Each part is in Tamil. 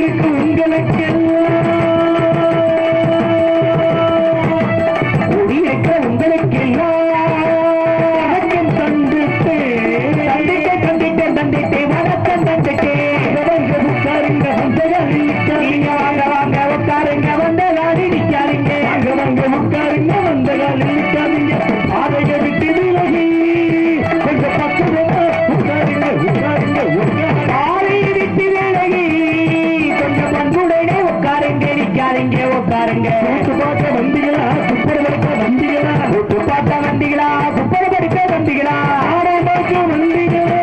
இருக்கும் உங்களுக்கு குடியிருக்க உங்களுக்கு வணக்கம் தந்துட்டு தந்துட்டு வணக்கம் தந்துட்டு உட்காருங்க நீங்க வாங்க வாங்க உட்காருங்க வந்த காலி நிக்காதீங்க வாங்க வாங்க உட்காருங்க வந்த காலி நிக்காதீங்க ஆதைய விட்டு விலகி கொஞ்சம் பக்கமா உட்காருங்க உட்காருங்க ஆதைய விட்டு விலகி கொஞ்சம் பண்புடனே உட்காருங்க நிக்காதீங்க உட்காருங்க பார்க்க வந்தீங்களா குப்பரை படிக்க வந்தீங்களா பார்க்க வந்தீங்களா குப்பரை படிக்க வந்தீங்களா ஆரோக்கிய வந்தீங்களா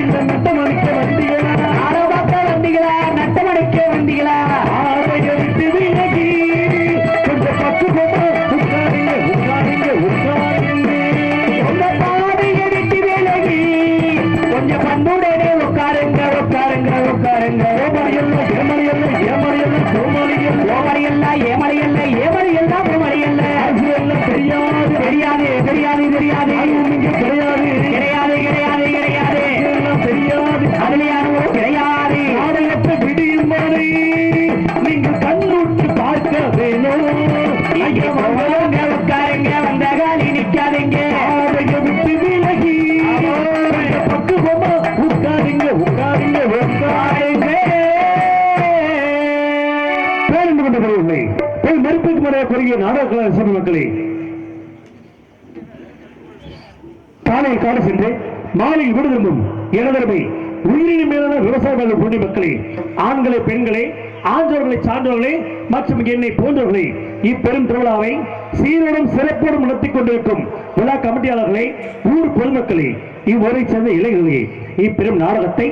இந்த நட்டம் அடிக்க வந்தீங்களா ஆரோக்கிய வந்தீங்களா நட்டம் அடிக்க வந்தீங்களா ஆரோக்கிய விட்டு விலகி கொஞ்சம் பக்கமா உட்காருங்க உட்காருங்க உட்காருங்க உங்க பாதையை விட்டு விலகி கொஞ்சம் பண்புடனே உட்காருங்க உட்காருங்க உட்காருங்க ஏமலையல்ல ஏமலையல்ல கோமலையல்ல கோமலையல்ல ஏமலையல்ல ஏமலையல்ல கோமலையல்ல எல்லாம் தெரியாது தெரியாது தெரியாது தெரியாது கிடையாது கிடையாது கிடையாது கிடையாது எல்லாம் தெரியாது அதுல யாரும் கிடையாது நாடகத்தை விடியும் வரை நீங்கள் கண்ணுட்டு பார்க்க வேணும் உட்காருங்க வந்த காலி நிக்காதீங்க விட்டு விலகி பக்குவமா உட்காருங்க உட்காருங்க உட்காருங்க பேருந்து கொண்டவர்கள் போய் நெருப்புக்கு முறையாக குறுகிய நாடக சிறு மக்களே காலையில் காடு சென்று மாலையில் வீடு திரும்பும் இளவரமை உயிரின் மேலான விவசாய பொருளி மக்களே ஆண்களை பெண்களை ஆன்றவர்களை சான்றவர்களே மற்றும் என்னை போன்றவர்களை இப்பெரும் திருவிழாவை சீரோடும் சிறப்போடும் நடத்திக் கொண்டிருக்கும் விழா கமிட்டியாளர்களை ஊர் பொதுமக்களே இவ்வரை சேர்ந்த இளைஞர்களே இப்பெரும் நாடகத்தை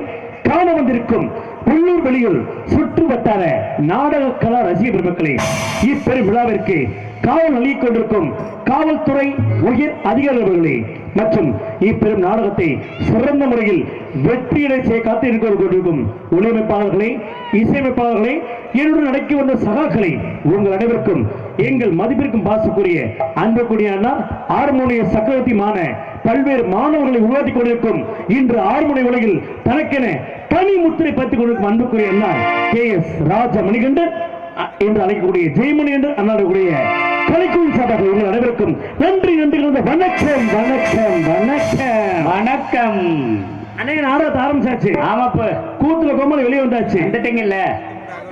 காண வந்திருக்கும் உள்ளூர் வெளியில் சுற்று வட்டார நாடக கலா ரசிக பெருமக்களே இப்பெரும் விழாவிற்கு காவல் நல்கிக் கொண்டிருக்கும் காவல்துறை உயர் அதிகாரிகளே மற்றும் இப்பெரும் நாடகத்தை சிறந்த முறையில் வெற்றியடை செய்ய காத்திருக்க கொண்டிருக்கும் ஒளியமைப்பாளர்களே இசையமைப்பாளர்களே என்னுடன் நடக்கி வந்த சகாக்களை உங்கள் அனைவருக்கும் எங்கள் மதிப்பிற்கும் பாசக்கூடிய அன்புக்குரிய அண்ணா ஆறுமுனைய சக்கரவர்த்திமான பல்வேறு மாணவர்களை உருவாக்கி கொண்டிருக்கும் இன்று ஆறுமுனை உலகில் தனக்கென தனி முத்திரை பற்றிக் கொண்டிருக்கும் அன்புக்குரிய அண்ணா KS ராஜ மணிகண்டன் என்று அழைக்கக்கூடிய ஜெயமணி என்று அண்ணாடக்கூடிய கலைக்குழு சார்பாக உங்கள் அனைவருக்கும் நன்றி நன்றி வணக்கம் வணக்கம் வணக்கம் வணக்கம் அண்ணே நாடகத்தை ஆரம்பிச்சாச்சு ஆமாப்ப கூத்துல கோமலை வெளியே வந்தாச்சு வந்துட்டீங்கல்ல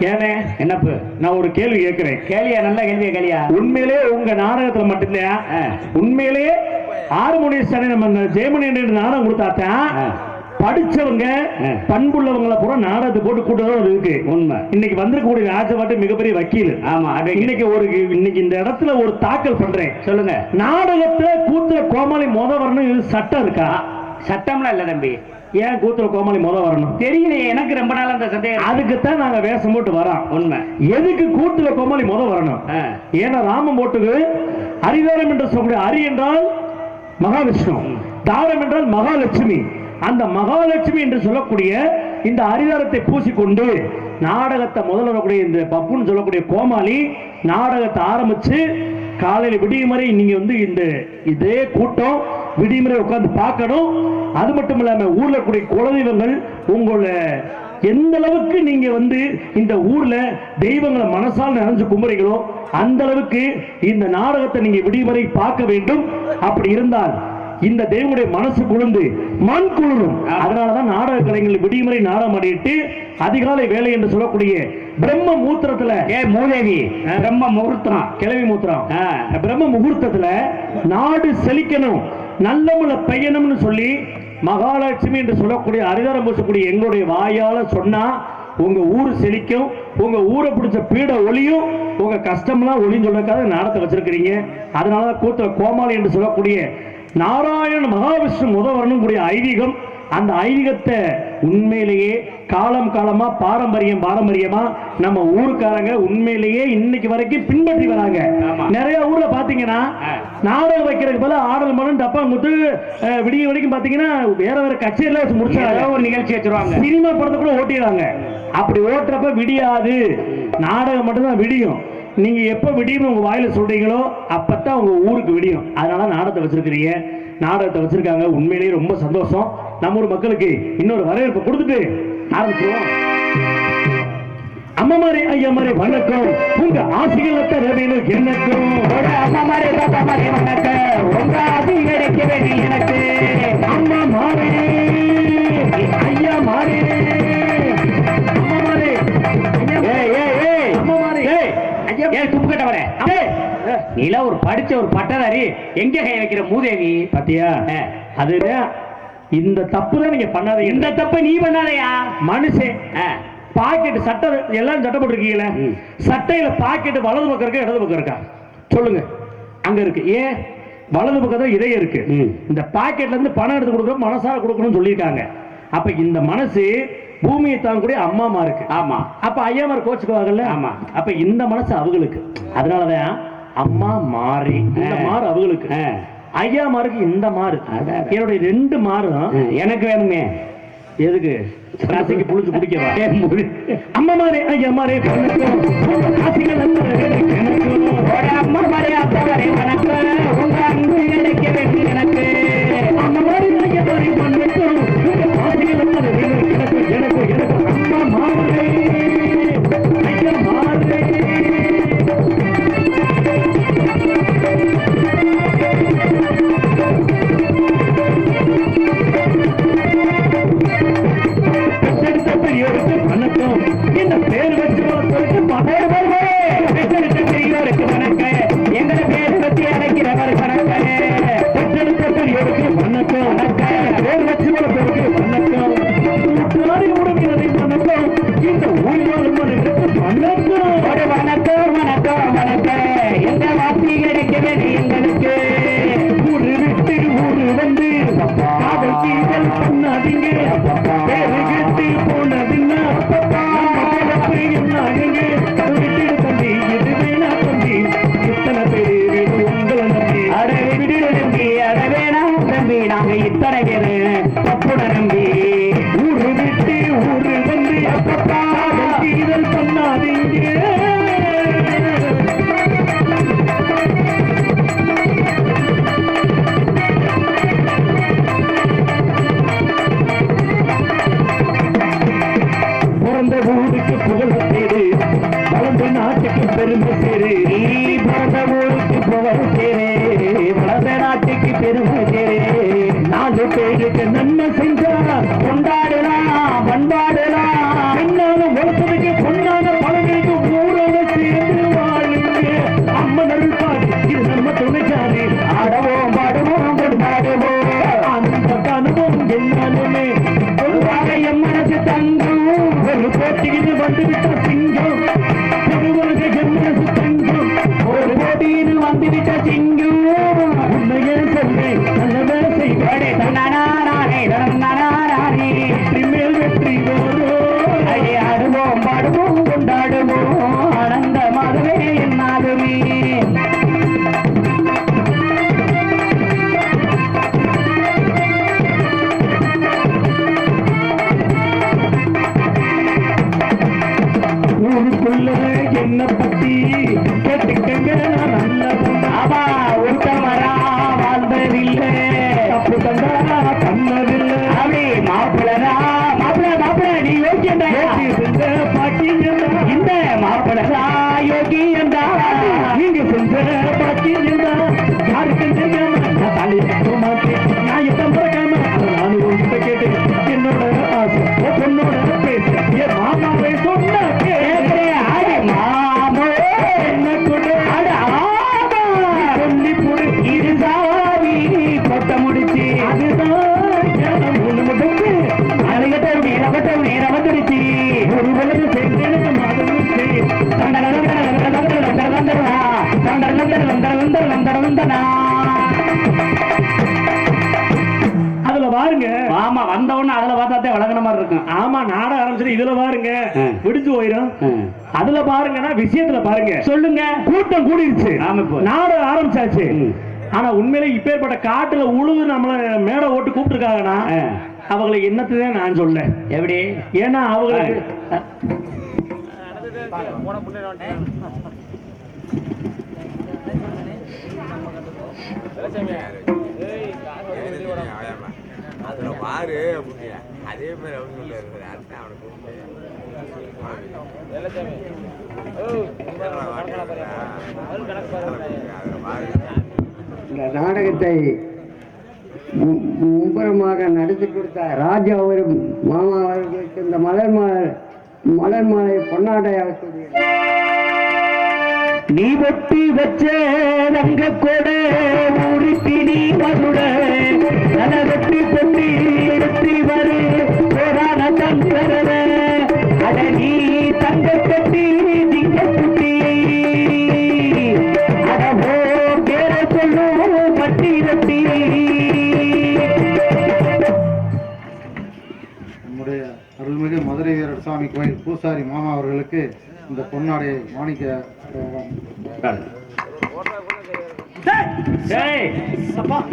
ஏனே என்னப்பு நான் ஒரு கேள்வி கேட்கிறேன் கேளியா நல்ல கேள்வியா கேளியா உண்மையிலே உங்க நாடகத்துல மட்டும்தான் உண்மையிலே ஆறுமுனை சனி நம்ம ஜெயமணி என்று நாடகம் கொடுத்தாத்தான் படிச்சவங்க பண்புள்ளவங்களை பூரா நாடகத்தை போட்டு கூட்டதான் இருக்கு உண்மை இன்னைக்கு வந்திருக்கக்கூடிய ராஜபாட்டு மிகப்பெரிய வக்கீல் ஆமா இன்னைக்கு இந்த இடத்துல ஒரு தாக்கல் பண்றேன் சொல்லுங்க நாடகத்துல கூத்துல கோமாளி மொத வரணும் சட்டம் இருக்கா சட்டம்லாம் இல்ல தம்பி ஏன் கூத்துல கோமாளி முத வரணும் தெரியலையே எனக்கு ரொம்ப நாள் அந்த சந்தேகம் அதுக்குத்தான் நாங்க வேஷம் போட்டு வரோம் உண்மை எதுக்கு கூத்துல கோமாளி முத வரணும் ஏன்னா ராமம் போட்டுக்கு ஹரிதாரம் என்று சொல்லக்கூடிய ஹரி என்றால் மகாவிஷ்ணு தாரம் என்றால் மகாலட்சுமி அந்த மகாலட்சுமி என்று சொல்லக்கூடிய இந்த ஹரிதாரத்தை பூசிக்கொண்டு நாடகத்தை முதல்ல வரக்கூடிய இந்த பப்புன்னு சொல்லக்கூடிய கோமாளி நாடகத்தை ஆரம்பிச்சு காலையில் விடியும் வரை நீங்க இந்த இதே கூட்டம் விடியும் வரை உட்கார்ந்து பார்க்கணும். அது மட்டும் இல்லாம ஊர்ல கூடிய குலதெய்வங்கள் உங்களை எந்த அளவுக்கு நீங்க இந்த ஊர்ல தெய்வங்களை மனசால் நினைஞ்சு கும்புறீங்களோ அந்த அளவுக்கு இந்த நாடகத்தை நீங்க விடியும் வரை பார்க்க வேண்டும். அப்படி இருந்தால் இந்த தெய்வனுடைய மனசு குளிர்ந்து மண் குளிரும். அதனாலதான் நாடக கலைஞர்கள் விடிமுறை நாடகம் ஆடிட்டு அதிகாலை வேலை என்று சொல்லக்கூடிய பிரம்ம முகூர்த்தத்துல மூதேவி பிரம்ம முகூர்த்தம் கிழவி முகூர்த்தம் பிரம்ம முகூர்த்தத்துல நாடு செழிக்கணும் நல்ல முள்ள பெய்யணும்னு சொல்லி மகாலட்சுமி என்று சொல்லக்கூடிய ஹரிதாரம் பூசக்கூடிய எங்களுடைய வாயால சொன்னா உங்க ஊர் செழிக்கும். உங்க ஊரை பிடிச்ச பீட ஒளியும் உங்க கஷ்டம்லாம் ஒளின்னு சொல்லக்காக நாடத்தை வச்சிருக்கிறீங்க. அதனாலதான் கூத்த கோமாளி என்று சொல்லக்கூடிய நாராயண மகாவிஷ்ணு முத வரணும் கூடிய ஐதீகம். அந்த ஐதீகத்தை உண்மையிலேயே காலம் காலமா பாரம்பரியமா நம்ம ஊருக்காரங்க உண்மையிலேயே இன்னைக்கு வரைக்கும் பின்பற்றி வராங்க. நிறைய ஊர்ல பாத்தீங்கன்னா நாடகம் வைக்கிறதுக்கு போல ஆடல் மனம் டப்பா முத்து விடிய வரைக்கும் பாத்தீங்கன்னா வேற வேற கச்சேரியில வச்சு முடிச்சாங்க ஒரு நிகழ்ச்சி வச்சிருவாங்க. சினிமா படத்தை கூட ஓட்டிடுறாங்க. அப்படி ஓட்டுறப்ப விடியாது, நாடகம் மட்டும்தான் விடியும். நீங்க எப்ப விடியும் உங்க வாயில சொல்றீங்களோ அப்பத்தான் உங்க ஊருக்கு விடியும். அதனால நாடகத்தை வச்சிருக்கிறீங்க, நாடகத்தை வச்சிருக்காங்க. உண்மையிலேயே ரொம்ப சந்தோஷம். நம்ம ஊர் மக்களுக்கு இன்னொரு வரவேற்பு கொடுத்துட்டு ஆரம்பிச்சிருவோம். அம்மாமாரே ஐயாமாரே வணக்கம், உங்க ஆசைகள் தர வேணும் எனக்கும். அம்மாமாரே பாப்பாமாரே வணக்கம், உங்க ஆசை கிடைக்க வேணும் எனக்கு. அம்மா மாறே ஐயா மாறே அம்மா மாறே அம்மா மாறே ஏன் துப்பு கட்டவரே, நீல ஒரு படிச்ச ஒரு பட்டதாரி எங்க கை வைக்கிற மூதேவி பாத்தியா? அதுதான் இந்த தப்பு தான் நீங்க பண்ணாதீங்க. இந்த தப்பு நீ பண்ணாதயா மனுஷன். பாக்கெட் சட்டை எல்லாரும் சட்டை போட்டிருக்கீங்களா? சட்டையில பாக்கெட் வலது பக்கம் இருக்கா இடது பக்கம் இருக்கா சொல்லுங்க? அங்க இருக்கு. ஏன் வலது பக்கத்துல இதயம் இருக்கு. இந்த பாக்கெட்ல இருந்து பணம் எடுத்து கொடுக்கணும், மனசார கொடுக்கணும்னு சொல்லியிருக்காங்க. அப்ப இந்த மனசு பூமியை தாங்கக்கூடிய அம்மாமா இருக்கு. ஆமா. அப்ப ஐயாமார் கோச்சுக்குவாங்கல்ல. ஆமா. அப்ப இந்த மனசு அவங்களுக்கு. அதனாலதான் அம்மா மாறி இந்த மாறு அவங்களுக்கு, ஐயா மாருக்கு இந்த மாறு. என்னுடைய 2 மாறும் எனக்கு வேணுமே. எதுக்கு? ராசிக்கு புளிச்சு குடிக்கவா? அம்மா மாறே ஐயா மாறே வணக்கம், ராசிகள் அம்மா மாறே அப்பா மாறே வணக்கம், உங்க அன்பு கிடைக்க வேண்டிய எனக்கு. அம்மா மாறே ஐயா மாறே வணக்கம், ராசிகள் எனக்கு அம்மா மாறே ஐயா மாறே. வணக்கம், இந்த பேர் வச்சு பெரியோருக்கு வணக்கம், எங்களை பேர் வச்சு அழைக்கிறவர் வணக்கம். வணக்கம், பேர் வச்சு வணக்கம், உறவினரை வணக்கம், இந்த ஊழியர்களுக்கு வணக்கம். வணக்கம் வணக்கம் வணக்கம், எந்த வாசி கிடைக்க வேண்டிய எங்களுக்கு. ஊரு விட்டு ஊரு வந்து காதல் கீதல் பண்ணாதீங்க, பேரு கெட்டு போனதுன்னா தம்பி இது வேணா தம்பி, இத்தனை பேரு உங்களை நம்பி அட வேணாம் தம்பி, நாங்க இத்தனை பேரு தப்புட நம்பி. ஊரு விட்டு ஊரு வந்து காதல் கீதல் பண்ணாதீங்க. பிறந்த ஊருக்கு புகழ் சேரு, வளர்ந்த நாட்டுக்கு பெருமை சேரு. நீ பிறந்த ஊருக்கு புகழ் சேரு, வளர்ந்த நாட்டுக்கு பெருமை சேரு. 4 பேருக்கு நன்மை செஞ்சா கொண்டாடலாம் பண்பாடலாம். பெண்ணான ஒருத்தருக்கு பொண்ணான பழங்களுக்கு ஊரோட சேர்ந்து வாழுங்க. அம்மன் பாடு இது நம்ம துணைச்சாரு. ஆடவோம் பாடுவோம் கொண்டாடுவோம், அந்த கனவும் என்னாலுமே பொதுவாக என் மனசு தங்கும். ஒரு போட்டியில் வந்துவிட்ட சிங்கம், பொதுவாக என் மனசு தங்கும். ஒரு போட்டியில் வந்துவிட்ட சிங்கும். உண்மையே சொல்றேன், நல்லதே செய்வாடே. தன்னானே தன்னானே, வெற்றி மேல் வெற்றி வரும். ஆடுவோம் பாடுவோம் கொண்டாடுவோம், ஆனந்தமாகவே என்னாலுமே. ஊருக்குள்ள என்ன பத்தி கேட்டுக்கங்க, நான் நல்ல அவா உத்தமரா வாழ்ந்ததில்லை, தப்பு தந்தா பண்ணதில்லை. அப்படி மாப்பிளரா மாப்பிள நீ யோக்கியண்டா, செஞ்ச பாக்கியந்தா இந்த மாப்பிளரா யோகியண்டா. நீங்க செஞ்ச பாக்கியந்தா யாருக்கு தெரியாம நான் தாலி கட்ட மாட்டேன், நான் எப்ப மறக்காம அதை நானும் உங்ககிட்ட கேட்டேன். என்னோட ஆசை பொண்ணோட பேச என் மாமாவை சொன்ன மாமோ என்ன கொடு அட ஆமா சொல்லி கொடு. இருசாவி கொட்ட முடிச்சு அதுதான் ஞானம் ஒண்ணு மட்டும். அழகட்ட நேரம் வந்துடுச்சு. ஒரு உலகம் சேர்ந்து மாதம் அதுல பாருங்க. ஆமா, வந்தவொன்னு அதுல பார்த்தாத்தே வழங்கின மாதிரி இருக்கும். ஆமா, நாட ஆரம்பிச்சு இதுல பாருங்க விடுஞ்சு போயிடும். அதுல பாருங்கன்னா விஷயத்துல பாருங்க. சொல்லுங்க. கூட்டம் கூடிருச்சு, ஆமா, இப்போ நாட ஆரம்பிச்சாச்சு. ஆனா உண்மையிலே இப்பேற்பட்ட காட்டுல உழுது நம்மள மேடை ஓட்டு கூப்பிட்டுருக்காங்கன்னா அவங்களை என்னத்துதான் நான் சொல்ல. எப்படி? ஏன்னா அவங்களுக்கு பாரு அதே மாதிரி அவங்க அவனுக்கு இந்த நாடகத்தை மும்பரமாக நடத்தி கொடுத்த ராஜா அவரும் மாமா அவர்களுக்கு இந்த மலர் மாலை பொன்னாடையாக நீ ஒட்டி வச்ச ரங்க கொட உருப்பிடி மதுட நலவெட்டி பொட்டி எடுத்து வரு போரான தங்கரவ அட நீ தங்க கட்டி திங்க குட்டி அடவோ பேர சொல்லு பட்டி ரட்டி. நம்முடைய அருள்மிகு மதுரை வீரர் சுவாமி கோயில் பூசாரி மாமா அவர்களுக்கு இந்த பொன்னாடையை மாணிக்க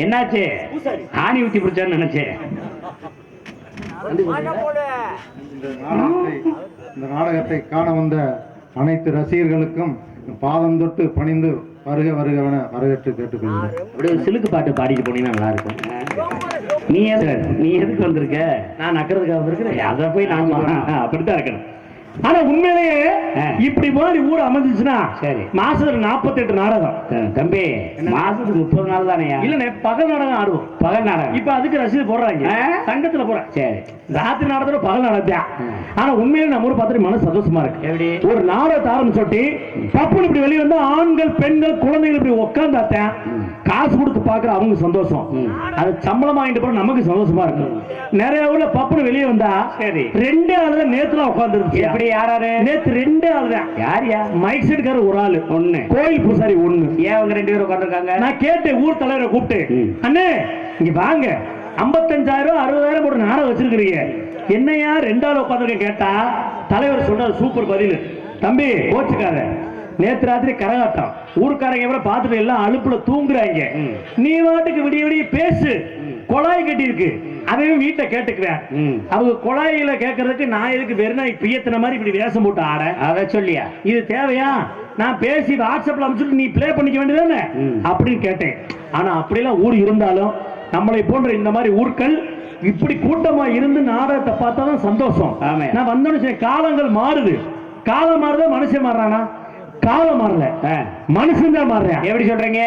என்னாச்சு? ஆணி ஊத்தி பிடிச்சான்னு நினைச்சேன். இந்த நாடகத்தை காண வந்த அனைத்து ரசிகர்களுக்கும் பாதம் தொட்டு பணிந்து வருக வருகவன வரவேற்று கேட்டுக்கொள்கிறேன். அப்படியே ஒரு சிலுக்கு பாட்டு பாடிட்டு போனீங்கன்னா நல்லா இருக்கும். நீ எதுக்கு வந்திருக்க? நான் நக்கிறதுக்காக வந்திருக்கிறேன். அதை போய் நான் அப்படித்தான் இருக்கணும். ஆனா உண்மையிலேயே இப்படி மாதிரி ஊர் அமைஞ்சிச்சுன்னா சரி, மாசத்துல 48 நாடகம். தம்பி, மாசத்துக்கு 30 நாள் தானே? இல்ல பகல் நாடகம் ஆடுவோம். பகல் நாடகம் இப்ப அதுக்கு ரசீது போடுறாங்க, சங்கத்துல போறேன். சரி, ராத்திரி நாடகத்துல பகல் நாடகம். ஆனா உண்மையில நம்ம ஊர் பார்த்துட்டு மனசு சந்தோஷமா இருக்கு. எப்படி ஒரு நாடகத்தை ஆரம்பிச்சோட்டி பப்புன்னு இப்படி வெளியே வந்து ஆண்கள் பெண்கள் குழந்தைகள் இப்படி உட்காந்தாத்தேன் காசு கொடுத்து பாக்குற அவங்க சந்தோஷம், அது சம்பளம் வாங்கிட்டு போற நமக்கு சந்தோஷமா இருக்கு. நிறைய ஊர்ல பப்புன்னு வெளியே வந்தா சரி 2 ஆளுதான் நேத்துல உட்கார்ந்து இருக்கு. எப்படி யாராரு? நேத்து 2 ஆளுதான். யார் யா? மைக் செட்காரர் ஒரு ஆளு, ஒண்ணு கோயில் பூசாரி ஒண்ணு. ஏன் அவங்க 2 பேரும் உட்காந்துருக்காங்க? நான் கேட்டேன் ஊர் தலைவரை கூப்பிட்டு, அண்ணே இங்க வாங்க 55,000 60,000 போட்டு நாடகம் வச்சிருக்கிறீங்க, என்னையா 2 ஆள் உட்காந்துருக்க கேட்டா தலைவர் சொல்றாரு சூப்பர் பதில். தம்பி கோச்சுக்காத, நேத்து ராத்திரி கரகாட்டம், ஊருக்காரங்க கூட பார்த்துட்டு எல்லாம் அலுப்புல தூங்குறாங்க, நீ வாட்டுக்கு விடிய விடிய பேசு, குழாய் கட்டி இருக்கு அதையும் வீட்டை கேட்டுக்குவேன். அவங்க குழாயில கேட்கறதுக்கு நான் எதுக்கு வெறும் பியத்தின மாதிரி இப்படி வேஷம் போட்டு ஆட? அதை சொல்லியா இது தேவையா? நான் பேசி வாட்ஸ்அப்ல அனுப்பிச்சுட்டு நீ பிளே பண்ணிக்க வேண்டியதானே அப்படின்னு கேட்டேன். ஆனா அப்படியெல்லாம் ஊர் இருந்தாலும் நம்மளை போன்ற இந்த மாதிரி ஊர்கள் இப்படி கூட்டமா இருந்து நாடகத்தை பார்த்தாதான் சந்தோஷம். நான் வந்தோன்னு காலங்கள் மாறுது, காலம் மாறுதா மனுஷன் மாறுறானா? காலம் மாறல, மனுஷன் தான் மாறுறேன். எப்படி சொல்றீங்க?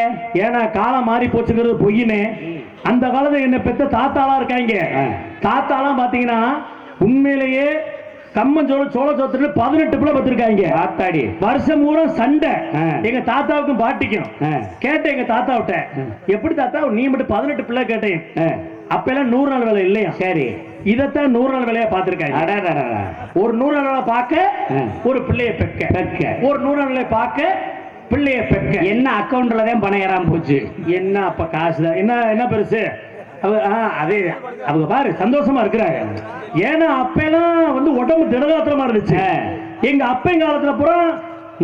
ஏன்னா காலம் மாறி போச்சுங்கிறது பொய்யுமே. அந்த காலத்துல என்ன பெத்த தாத்தாலாம் இருக்காங்க, தாத்தாலாம் பாத்தீங்கன்னா உண்மையிலேயே கம்மஞ்சோளம் சோள சோத்துல 18 பிள்ளை பத்திருக்காங்க. தாத்தாடி வருஷம் பூரா சண்டை. எங்க தாத்தாவுக்கும் பாட்டிக்கும் கேட்டேன், எங்க தாத்தாவிட்ட எப்படி தாத்தா நீ மட்டும் 18 பிள்ளை கேட்டேன். அப்ப எல்லாம் 100 நாள் வேலை இல்லையா? சரி, இதத்தான் 100 நாள் வேலையா பாத்திருக்காங்க. ஒரு 100 நாள் வேலை பார்க்க ஒரு பிள்ளைய பெக்க, ஒரு 100 நாள் வேலையை பார்க்க பிள்ளைய பெக்க. என்ன அக்கௌண்ட்ல தான் பணம் ஏறாம போச்சு. என்ன அப்ப காசு என்ன பெருசு? அதே அவங்க பாரு சந்தோஷமா இருக்கிறாங்க. ஏன்னா அப்பெல்லாம் வந்து உடம்பு திடகாத்திரமா இருந்துச்சு. எங்க அப்பன் காலத்துல பூரா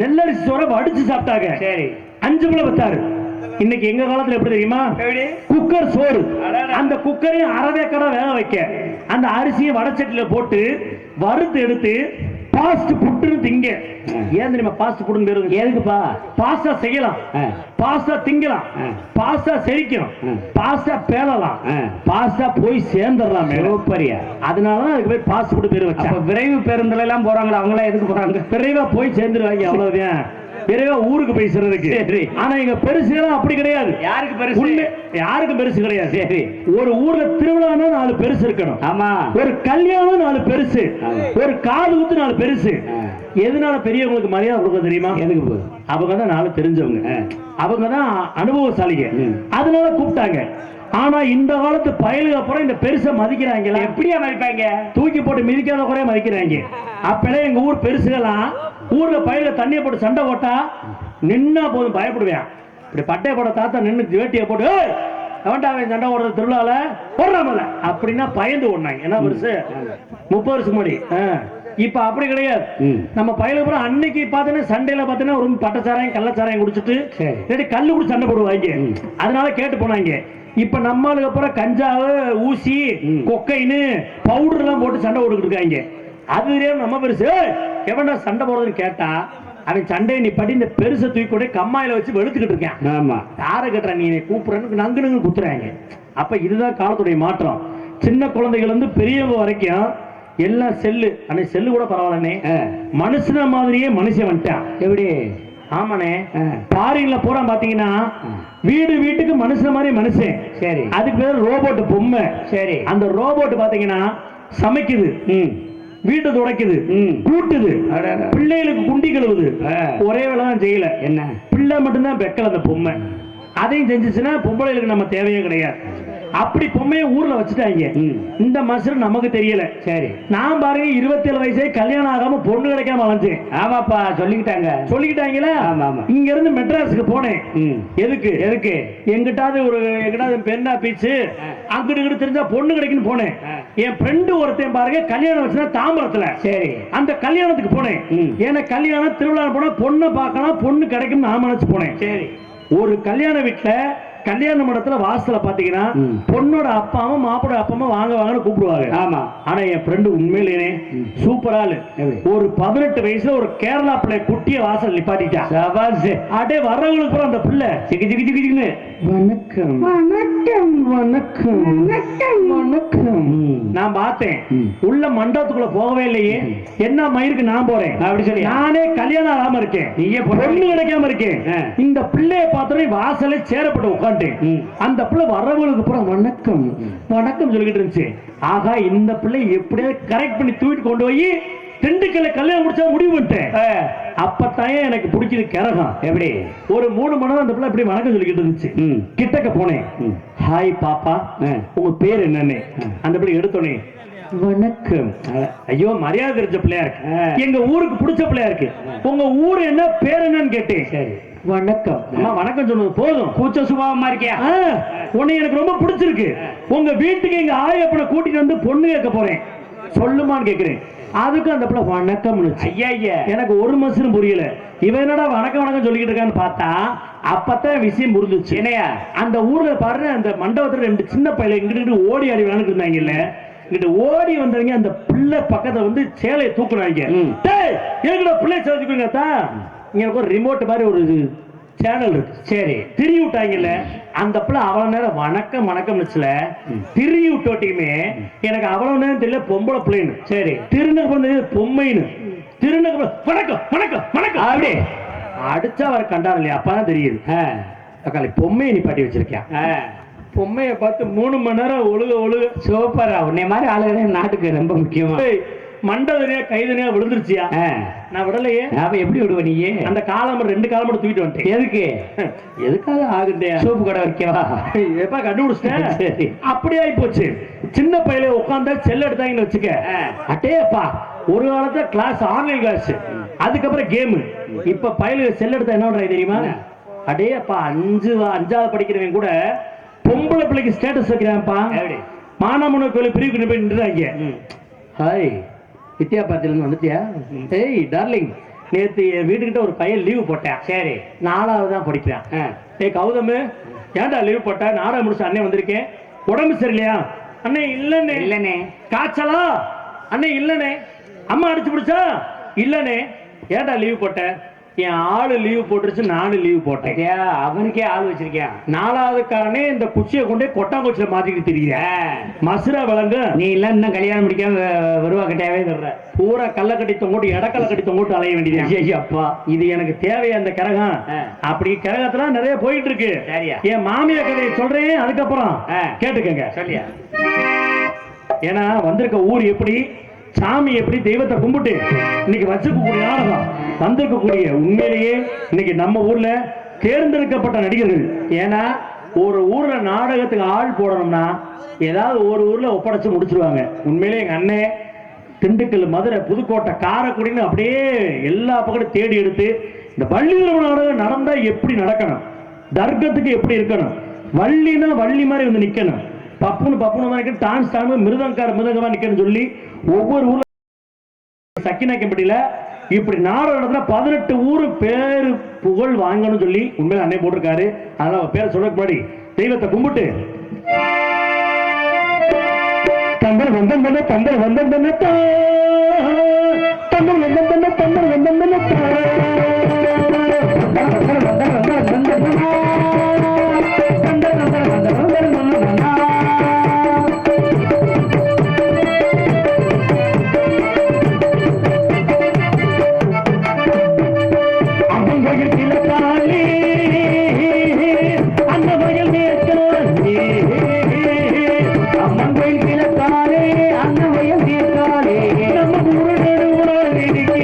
நெல்லரிசி சோற வடிச்சு சாப்பிட்டாங்க. சரி, 5 பிள்ளை பத்தாரு. இன்னைக்கு எங்க காலத்துல எப்படி தெரியுமா? குக்கர் சோறு, அந்த குக்கரையும் அரைவேக்கடா வேக வைக்க, அந்த அரிசியை வடச்சட்டில போட்டு வறுத்து எடுத்து பாஸ்ட் புட்டுன்னு திங்க. ஏன் தெரியுமா பாஸ்ட் புட்டுன்னு பேரு? எதுக்குப்பா? பாஸ்டா செய்யலாம், பாஸ்டா திங்கலாம், பாஸ்டா செரிக்கும், பாஸ்டா பேலலாம், பாஸ்டா போய் சேர்ந்துடலாம். அதனாலதான் அதுக்கு போய் பாஸ்ட் புட்டு பேரு வச்சா. விரைவு பேருந்துல எல்லாம் போறாங்களா? அவங்களா எதுக்கு போறாங்க? விரைவா போய் சேர்ந்துருவாங்க, அவ்வளவுதான். விரைவா ஊருக்கு போய் சேர்றதுக்கு. ஆனா இங்க பெருசு அப்படி கிடையாது. யாருக்கு பெருசு? யாருக்கும் பெருசு கிடையாது. சரி, ஒரு ஊர்ல திருவிழானா 4 பெருசு இருக்கணும். ஆமா, ஒரு கல்யாணம் 4 பெருசு, ஒரு காது ஊத்து 4 பெருசு. எதனால பெரியவங்களுக்கு மரியாதை கொடுக்க தெரியுமா? எதுக்கு? அவங்க தான் 4 தெரிஞ்சவங்க, அவங்க தான் அனுபவசாலிங்க, அதனால கூப்பிட்டாங்க. ஆனா இந்த காலத்து பயலுக்கு அப்புறம் இந்த பெருசை மதிக்கிறாங்களா? எப்படியா மதிப்பாங்க? தூக்கி போட்டு மிதிக்காத குறைய மதிக்கிறாங்க. அப்பெல்லாம் எங்க ஊர் பெருசுகளாம் ஊர்ல பயில தண்ணியை போட்டு சண்டை போட்டா நின்னா போதும் பயப்படுவேன். இப்படி பட்டைய போட தாத்தா நின்று வேட்டியை போட்டு அவன் சண்டை போடுறது திருவிழால போடுறாமல்ல அப்படின்னா பயந்து ஓடினாங்க. என்ன பெருசு? 30 வருஷம் முன்னாடி. இப்ப அப்படி கிடையாது. நம்ம பயிலுக்கு அன்னைக்கு பாத்தீங்கன்னா சண்டையில பாத்தீங்கன்னா ஒரு பட்டச்சாராயம் கள்ளச்சாராயம் குடிச்சிட்டு கல்லு குடிச்சு சண்டை போடுவாங்க. அதனால கேட்டு போனாங்க. இப்ப நம்மளுக்கு அப்புறம் கஞ்சாவு ஊசி கொக்கைன்னு பவுடர் எல்லாம் போட்டு சண்டை போட்டுக்கிட்டு இருக்காங்க. அது நம்ம பெருசு எவன்டா சண்டை போடுறதுன்னு கேட்டா அவன் சண்டையை நீ படி இந்த பெருசை தூக்கி கூட கம்மாயில வச்சு வெளுத்துக்கிட்டு இருக்கேன். ஆமா, யாரை கேட்டுற நீ கூப்பிடுறன்னு நங்கு நங்கு குத்துறாங்க. அப்ப இதுதான் காலத்துடைய மாற்றம். சின்ன குழந்தைகள் இருந்து பெரியவங்க வரைக்கும் எல்லாம் செல்லு. அன்னைக்கு செல்லு கூட பரவாயில்லண்ணே, மனுஷன மாதிரியே மனுஷன் வந்துட்டான். எப்படி? ஆமாண்ணே, பாரின்ல போறான் பாத்தீங்கன்னா வீடு வீட்டுக்கு மனுஷன் மாதிரி மனுஷன். சரி. அதுக்கு பேர் ரோபோட் பொம்மை. சரி. அந்த ரோபோட் பாத்தீங்கன்னா சமைக்குது, வீட்டை துடைக்குது, கூட்டுது, பிள்ளைகளுக்கு குண்டி கழுவுது. ஒரே வேலை தான் செய்யல. என்ன? பிள்ளை மட்டும்தான் பெக்கல அந்த பொம்மை. அதையும் செஞ்சுச்சுன்னா பொம்பளைகளுக்கு நம்ம தேவையே கிடையாது. அப்படி பொம்மையை ஊர்ல வச்சுட்டாங்க. இந்த மனுஷன் நமக்கு தெரியல. சரி. நான் பாருங்க 27 வயசே கல்யாணம் ஆகாம பொண்ணு கிடைக்காம வளர்ந்தேன். ஆமாப்பா, சொல்லிக்கிட்டாங்களா? இங்க இருந்து மெட்ராஸுக்கு போனேன். எதுக்கு? எங்கிட்டாவது பெண்ணா பீச்சு அங்கிட்டு இங்கிட்டு தெரிஞ்சா பொண்ணு கிடைக்குன்னு போனேன். என் ஃப்ரெண்டு ஒருத்தன் பாருங்க கல்யாணம் வச்சுனா தாம்பரத்துல. சரி. அந்த கல்யாணத்துக்கு போனேன். ஏன்னா கல்யாணம் திருவிழா போனா பொண்ணை பார்க்கலாம், பொண்ணு கிடைக்கும் நான் நினைச்சு போனேன். சரி. ஒரு கல்யாண வீட்டுல கல்யாண மண்டபத்துல வாசல பாத்தீங்கன்னா பொண்ணோட அப்பாவும் மாப்பிளோட அப்பாவும் வாங்க வாங்கன்னு கூப்பிடுவாங்க. ஆமா. ஆனா என் ஃப்ரெண்டு உண்மையிலேயே சூப்பரா ஆளு. ஒரு 18 வயசுல ஒரு கேரளா பிள்ளை குட்டிய வாசல் நிப்பாட்டிட்டா. அடே வர்றவங்களுக்கு கூட அந்த பிள்ளை சிக்கி சிக்கி சிக்கின்னு வணக்கம் வணக்கம் வணக்கம் வணக்கம் வணக்கம். நான் பார்த்தேன். உள்ள மண்டபத்துக்குள்ள போகவே இல்லையே. என்ன மயிருக்கு நான் போறேன் அப்படி சொல்லி நானே கல்யாணம் ஆகாம இருக்கேன், பொண்ணு கிடைக்காம இருக்கேன். இந்த பிள்ளைய பார்த்தோன்னே வாசலே சேரப்பட்டு உட்காந்து அந்த பிள்ளை வர்றவங்களுக்கு பூரா வணக்கம் வணக்கம் சொல்லிக்கிட்டு இருந்துச்சு. ஆகா, இந்த பிள்ளை எப்படியாவது கரெக்ட் பண்ணி தூக்கிட்டு கொண்டு போய் திண்டுக்கல்ல கல்யாணம் முடிச்சா முடிவு பண்ணிட்டேன். அப்பத்தான் எனக்கு பிடிச்சது கரகம். எப்படி? ஒரு 3 மணி நேரம் அந்த பிள்ளை இப்படி வணக்கம் சொல்லிக்கிட்டு இருந்துச்சு. கிட்டக்க போனேன். ஹாய் பாப்பா, உங்க பேர் என்னன்னு அந்த பிள்ளை எடுத்தோனே வணக்கம். ஐயோ, மரியாதை தெரிஞ்ச பிள்ளையா இருக்கு, எங்க ஊருக்கு பிடிச்ச பிள்ளையா இருக்கு. உங்க ஊர் என்ன, பேர் என்னன்னு கேட்டேன். சரி, வணக்கம். வணக்கம் சொன்னது போதும், கூச்ச சுபாவமா இருக்கியா? உன்னை எனக்கு ரொம்ப பிடிச்சிருக்கு. உங்க வீட்டுக்கு எங்க ஆயப்பனை கூட்டிட்டு வந்து பொண்ணு கேட்க போறேன், சொல்லுமான்னு கேக்குறேன். அதுக்கு அந்த பிள்ளை வணக்கம். ஐயா, எனக்கு ஒரு மனுஷனும் புரியல. இவன் என்னடா வணக்கம் வணக்கம் சொல்லிக்கிட்டு இருக்கான்னு பார்த்தா அப்பதான் விஷயம் புரிஞ்சுச்சு. என்னையா, அந்த ஊர்ல பாருங்க, அந்த மண்டபத்துல 2 சின்ன பையல இங்கிட்டு ஓடி ஆடி விளையாண்டு இருந்தாங்கல்ல, இங்கிட்ட ஓடி வந்தவங்க அந்த பிள்ளை பக்கத்துல வந்து சேலையை தூக்குனாங்க. பிள்ளை சேர்த்துக்கா, இங்க ஒரு ரிமோட் மாதிரி ஒரு சேனல் இருக்கு. சரி, திரி விட்டாங்கல்ல, அந்த பிள்ளை அவ்வளவு நேரம் வணக்கம் வணக்கம் திரி விட்டோட்டியுமே எனக்கு அவ்வளவு நேரம் தெரியல பொம்பளை பிள்ளைன்னு. சரி, திருநகை பொம்மைன்னு திருநகை வணக்கம் வணக்கம் வணக்கம் அப்படி அடிச்சா வர கண்டாரு இல்லையா, அப்பதான் தெரியுது பொம்மையை நிப்பாட்டி வச்சிருக்கேன். பொம்மையை பார்த்து 3 மணி நேரம் ஒழுக சூப்பரா. உன்னை மாதிரி ஆளுகளே நாட்டுக்கு ரொம்ப முக்கியமா. மண்டதனையா கைதனையா விழுந்துருச்சியா? நான் விடலையே. எப்படி விடுவ நீ? அந்த காலம் 2 காலம் மட்டும் தூக்கிட்டு வந்துட்டேன். எதுக்கு? எதுக்காக ஆகுதே, சோப்பு கடை வைக்கவா? எப்ப கண்டுபிடிச்சிட்டேன். சரி, அப்படி ஆகி போச்சு. சின்ன பையில உட்காந்தா செல் எடுத்தாங்கன்னு வச்சுக்க, அட்டேப்பா ஒரு காலத்துல கிளாஸ் ஆன்லைன் கிளாஸ், அதுக்கப்புறம் கேமு. இப்ப பையில செல் எடுத்தா என்ன பண்றாங்க தெரியுமா? அடேப்பா 5வது படிக்கிறவங்க கூட பொம்பளை பிள்ளைக்கு ஸ்டேட்டஸ் வைக்கிறான்ப்பா. மானாமன கோயில் பிரிவுக்கு போய் நின்றுறாங்க. ஹாய் வித்யா பாத்தியிலிருந்து வந்துட்டியா? ஏய் டார்லிங், நேத்து என் வீட்டுக்கிட்ட ஒரு பையன் லீவு போட்டேன். சரி, 4வது தான் படிக்கிறான். ஏய் கௌதம், ஏன்டா லீவ் போட்ட? 4வது முடிச்சு அண்ணே வந்திருக்கேன். உடம்பு சரியில்லையா? அண்ணே இல்லண்ணே. இல்லண்ணே. காய்ச்சலா? அண்ணே இல்லண்ணே. அம்மா அடிச்சு பிடிச்சா? இல்லண்ணே. ஏன்டா லீவ் போட்ட? என் ஆளு லீவ் போட்டுருச்சு, நானும் லீவ் போட்டேன். அவனுக்கே ஆள் வச்சிருக்கேன். 4வது காரனே இந்த குச்சியை கொண்டே கொட்டாங்குச்சியில மாத்திக்கிட்டு தெரியுற மசுரா விளங்க. நீ எல்லாம் இன்னும் கல்யாணம் முடிக்காம வருவா கட்டையாவே தர்ற. பூரா கல்ல கட்டி தொங்கோட்டு இடக்கல்ல கட்டி தொங்கோட்டு அலைய வேண்டியது. அப்பா, இது எனக்கு தேவையா அந்த கரகம்? அப்படி கரகத்துல நிறைய போயிட்டு இருக்கு. என் மாமியார் கதையை சொல்றேன், அதுக்கப்புறம் கேட்டுக்கங்க. சொல்லியா? ஏன்னா வந்திருக்க ஊர் எப்படி, சாமி எப்படி, தெய்வத்தை கும்பிட்டு இன்னைக்கு வச்சுக்கக்கூடிய நாடகம் வந்திருக்கக்கூடிய, உண்மையிலேயே இன்னைக்கு நம்ம ஊர்ல தேர்ந்தெடுக்கப்பட்ட நடிகர்கள். ஏன்னா ஒரு ஊர்ல நாடகத்துக்கு ஆள் போடணும்னா ஏதாவது ஒரு ஊர்ல ஒப்படைச்சு முடிச்சிருவாங்க. உண்மையிலேயே எங்க அண்ணே திண்டுக்கல், மதுரை, புதுக்கோட்டை, காரைக்குடின்னு அப்படியே எல்லா பக்கமும் தேடி எடுத்து இந்த வள்ளியூர் நாடகம் நடந்தா எப்படி நடக்கணும், தர்க்கத்துக்கு எப்படி இருக்கணும், வள்ளினா வள்ளி மாதிரி வந்து நிக்கணும், பப்புனு மாதிரி டான்ஸ் மிருதங்கமா நிக்கணும்னு சொல்லி ஒவ்வொரு ஊர்ல சக்கினாக்கம்பட்டியில இப்படி நாடகத்துல 18 ஊரு பேரு புகழ் வாங்கணும்னு சொல்லி உண்மையில அன்னை போட்டிருக்காரு. அதனால பேரை சொல்ல முன்னாடி தெய்வத்தை கும்பிட்டு தந்தர் வந்தம் தந்த தந்தர் வந்தம் தந்த தந்தர் வந்தம் தந்த தந்தர் வந்தம் தந்த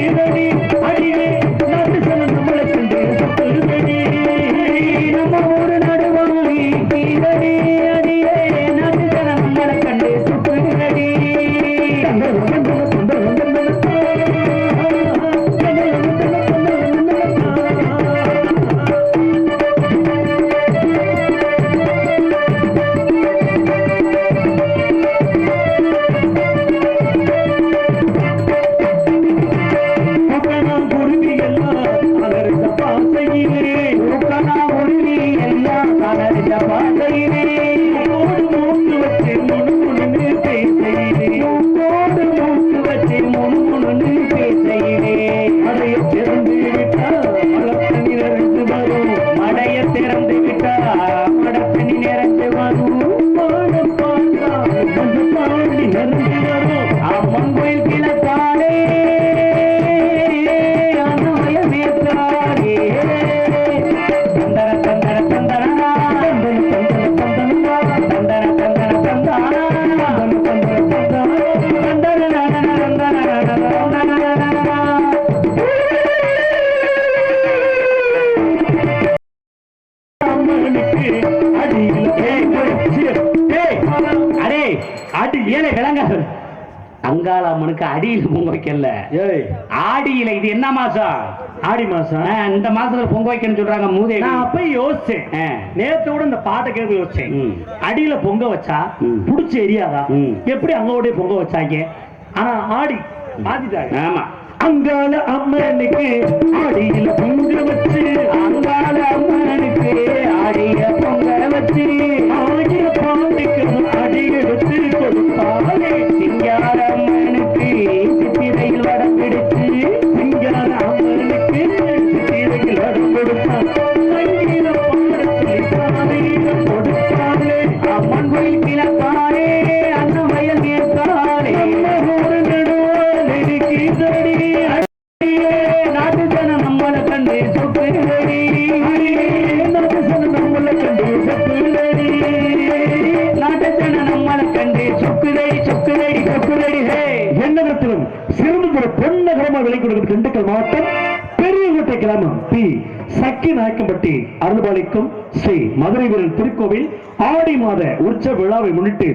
நிற்கிறடி அடியே நாட்டு சனம் நம்மளை கண்டு சொக்குதடி நம்ம ஊரு நடுவாங்கி கீழடி அடியே நாட்டு ஜனம் நம்மளை கண்டு சுக்குதடி அங்காளம்மனுக்கு அடியில் பொங்க வைக்கல, ஆடியில. இது என்ன மாசம்? ஆடி மாசம். இந்த மாசத்துல பொங்க வைக்கணும்னு சொல்றாங்க மூதேவி. நான் அப்ப யோசிச்சேன், நேத்து கூட இந்த பாட்டை கேட்டு யோசிச்சேன். அடியில பொங்க வச்சா புடிச்சு எரியாதா? எப்படி அங்கோடைய பொங்க வச்சாங்க? ஆனா ஆடி மாத்திட்டாங்க. ஆமா, அங்காள அம்மனுக்கு ஆடியில பொங்க வச்சு, அங்காள அம்மனுக்கு ஆடியில பொங்க வச்சு, ஆகிய பாண்டிக்கு அடிய வச்சு கொடுத்தாலே, சிங்கார அம்மனுக்கு சித்திரையில் வடம் பிடிச்சு, சிங்கார அம்மனுக்கு சித்திரையில் வடம் கொடுத்தான், சங்கீத பாடத்தில் கொடுத்தாலே, அம்மன் கோயில் கிழக்காரே அன்னமயல் நேர்காரே, ஒரு நடுவால் இருக்கிறடி நாட்டு ஜனம் நம்மளை கண்டு சொக்குதடி, நாட்டு சனம் நம்மளை கண்டு சொக்குதடி, நாட்டு ஜனம் நம்மளை கண்டு சொக்குதடி சொக்குதடி சொக்குதடி. ஹே, எண்ணத்திலும் சிறந்த ஒரு பொன்னகரமாக விலை கொடுக்கும் திண்டுக்கல் மாவட்டம் பெரியகோட்டை கிராமம் பி சக்கி நாயக்கம்பட்டி அருள்பாலிக்கும் ஸ்ரீ மதுரை வீரன் திருக்கோவில் ஆடி மாத உற்சவ விழாவை முன்னிட்டு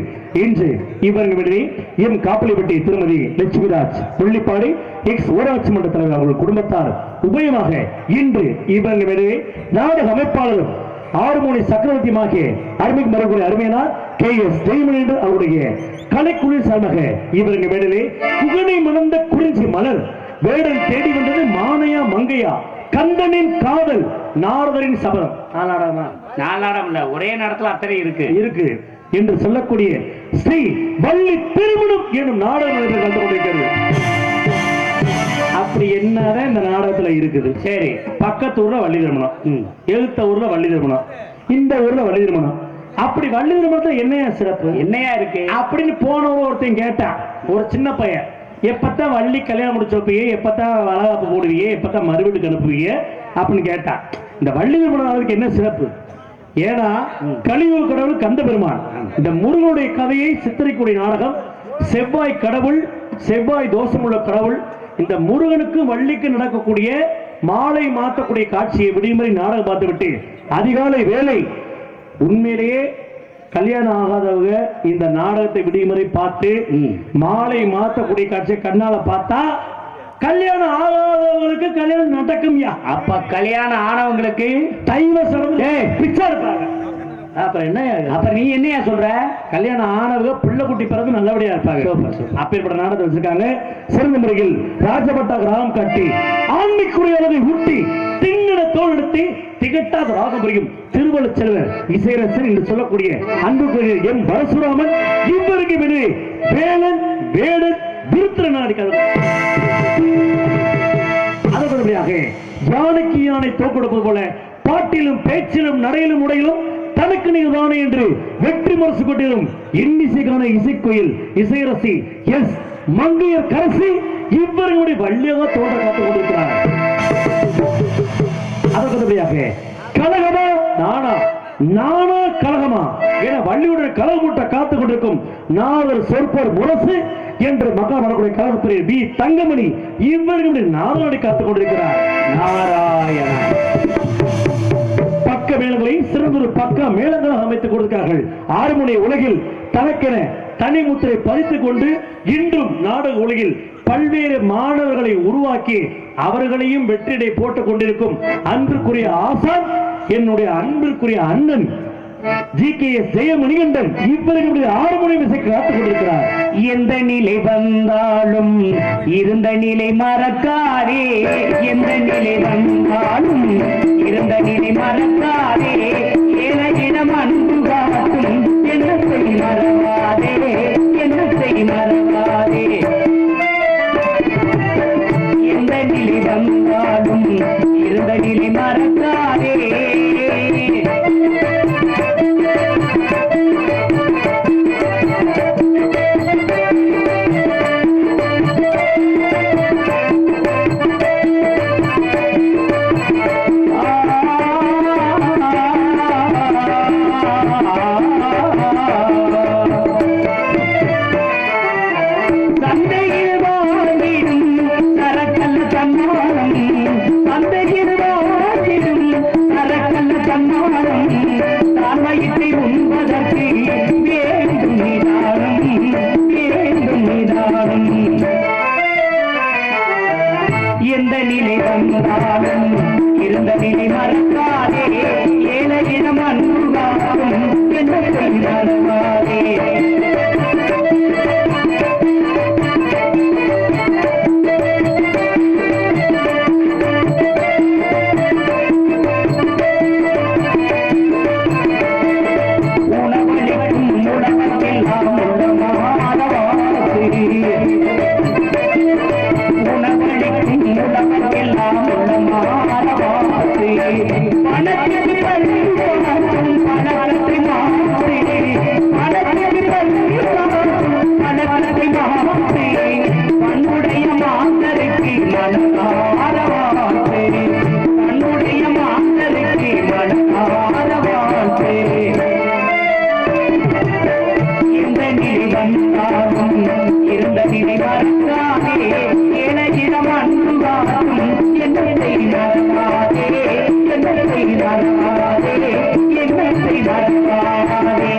இன்று இவர்களிடையே எம் காப்பலிப்பட்டி திருமதி லட்சுமிராஜ் முள்ளிப்பாடி எக்ஸ் ஊராட்சி மன்ற தலைவர் அவர்கள் குடும்பத்தார் உபயமாக இன்று இவர்களிடையே நாடக அமைப்பாளரும் ஆறுமொழி சக்கரவர்த்தியுமாகிய அருமை மரபுரை அருமையினார் KS ஜெயமணி என்று அவருடைய கலைக்குழு சார்பாக இவர்கள் மேடலே புகழை மணந்த குறிஞ்சி மலர் வேடன் தேடி வந்தது மானையா மங்கையா கந்தனின் காதல் நாரதரின் சபதம். நாலாடம் இல்ல, ஒரே நேரத்துல அத்தனை இருக்கு இருக்கு என்று சொல்லக்கூடிய ஸ்ரீ வள்ளி திருமணம் எனும் நாடகம் கண்டு கொண்டிருக்கிறது. அப்படி என்னதான் இந்த நாடகத்துல இருக்குது? சரி, பக்கத்து ஊர்ல வள்ளி திருமணம், எழுத்த ஊர்ல வள்ளி திருமணம், இந்த ஊர்ல வள்ளி திருமணம். அப்படி வள்ளி திருமணத்துல என்னையா சிறப்பு, என்னையா இருக்கு அப்படின்னு போனவங்க ஒருத்தன் கேட்டான். ஒரு சின்ன பையன், எப்பத்தான் வள்ளி கல்யாணம் முடிச்சு வைப்பீங்க, எப்பத்தான் வளகாப்பு போடுவீங்க, எப்பத்தான் மறுவீட்டுக்கு அனுப்புவீங்க அப்படின்னு கேட்டான். இந்த வள்ளி திருமணம் என்ன சிறப்பு? ஏன்னா கலியுக கடவுள் கந்த பெருமான் இந்த முருகனுடைய கதையை சித்தரிக்கூடிய நாடகம். செவ்வாய் கடவுள், செவ்வாய் தோஷமுள்ள கடவுள். இந்த முருகனுக்கு வள்ளிக்கு நடக்கக்கூடிய மாலை மாற்றக்கூடிய காட்சியை விடியும்படி நாடகம் பார்த்துவிட்டு அதிகாலை வேலை உண்மையிலேயே கல்யாணம் ஆகாதவங்க இந்த நாடகத்தை விடியுமுறை பார்த்து மாலை மாற்றக்கூடிய காட்சியை கண்ணால பார்த்தா கல்யாணம் ஆகாதவங்களுக்கு கல்யாணம் நடக்கும். அப்ப கல்யாணம் ஆனவங்களுக்கு தைவ சடங்கு பிச்சை இருப்பாங்க. அப்புறம் என்ன, அப்ப நீ என்னையா சொல்ற? கல்யாணம் ஆனவங்க பிள்ளை குட்டி பிறகு நல்லபடியா இருப்பாங்க. அப்பேற்பட்ட நாடகத்தை வச்சிருக்காங்க. சிறந்த முறையில் ராஜபட்டா ராகம் காட்டி ஆண்மைக்குரிய அளவை ஊட்டி திங்கட தோல் எடுத்து திகட்டாத ராகம் புரியும் திருவள்ள செல்வர் இசைரசன் என்று சொல்லக்கூடிய அன்புக்குரிய எம் பரசுராமன் இவருக்கு விடுவே வேலன் வேடன் விருத்திர நாடி அதபடியாக யானைக்கு யானை தோக்கெடுப்பது போல பாட்டிலும் பேச்சிலும் நடையிலும் உடையிலும் தனக்கு நீதானே என்று வெற்றி முரசு கொண்டிலும் இன்னிசைக்கான இசைக்கோயில் இசைரசி எஸ் மங்கையர் கரசி இவர்களுடைய வள்ளியாக தோன்ற காத்துக் கொண்டிருக்கிறார். அதற்குபடியாக கலகமா நானா நானா கலகமா என வள்ளியுடைய கலகமூட்ட காத்துக் கொண்டிருக்கும் நாவல் சொற்போர் முரசு என்று மகாபாரதத்துடைய கழகத்துறை பி தங்கமணி இவர்களுடைய நாதனை காத்துக் கொண்டிருக்கிறார். நாராயண பக்க மேளங்களை சிறந்தொரு பக்க மேளங்களாக அமைத்துக் கொடுக்கிறார்கள். ஆறுமுனை உலகில் தனக்கென தனி முத்திரை பதித்துக் கொண்டு இன்றும் நாடக உலகில் பல்வேறு மாணவர்களை உருவாக்கி அவர்களையும் வெற்றிடை போட்டுக் கொண்டிருக்கும் அன்பிற்குரிய ஆசான் என்னுடைய அன்பிற்குரிய அண்ணன் GKS ஜெயமணிகண்டன் இவர்களுடைய ஆறுமுனை இசை காத்துக் கொண்டிருக்கிறார். எந்த நிலை வந்தாலும் இருந்த நிலை மறக்காதே, எந்த நிலை வந்தாலும் இருந்த நிலை மறக்காதே, ஏனகிடம் அன்பு காட்டும் எண்ணத்தை மறவாதே, எண்ணத்தை மறவாதே. எந்த நிலை வந்தாலும் இருந்த நிலை மறக்காதே. எந்த நிலை வந்தாலும் இருந்த நிலை மறக்காதே, ஏழையிடம் அன்பு காக்கும் எண்ணத்தை மறவாதே. உணவளிக்கும் உணவெல்லாம் உள்ளமான வாசி, உணவளிக்கும் உணவெல்லாம் உள்ளமான வாசி, பணத்தில் பள்ளி பணத்தை மாற்றி, பணத்தில் பள்ளி பணத்தை மாற்றி, தன்னுடைய மாந்தருக்கு மனதார வாசி, தன்னுடைய மாந்தருக்கு மனதார வாசி. எந்த நிலை வந்தாலும் இருந்த நிலை மறக்காதே, ஏழையிடம் அன்பு காக்கும் எண்ணத்தை மறக்காதே, எண்ணத்தை மறக்காதே, எண்ணத்தை மறக்காதே.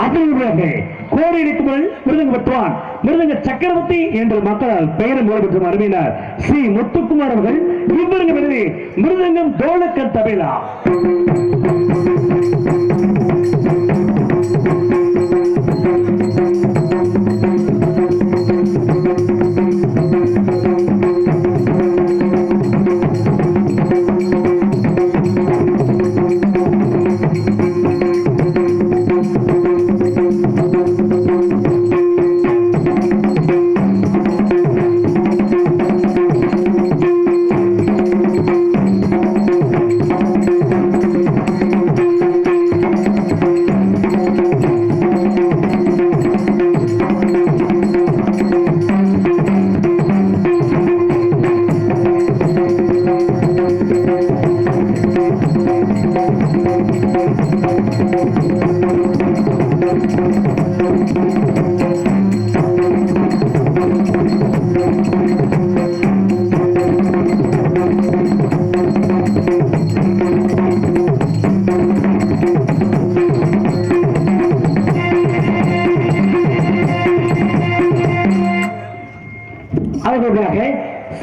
அதனுடைய கோரிலுக்கு முதல் மிருதங்க பெற்றுவான் மிருதங்க சக்கரவர்த்தி என்று மக்களால் பெயரை மூலம் பெற்று அருமையினார் ஸ்ரீ முத்துக்குமார் அவர்கள் இவருக்கு விருது மிருதங்கம் தோலக்கன் தபேலா.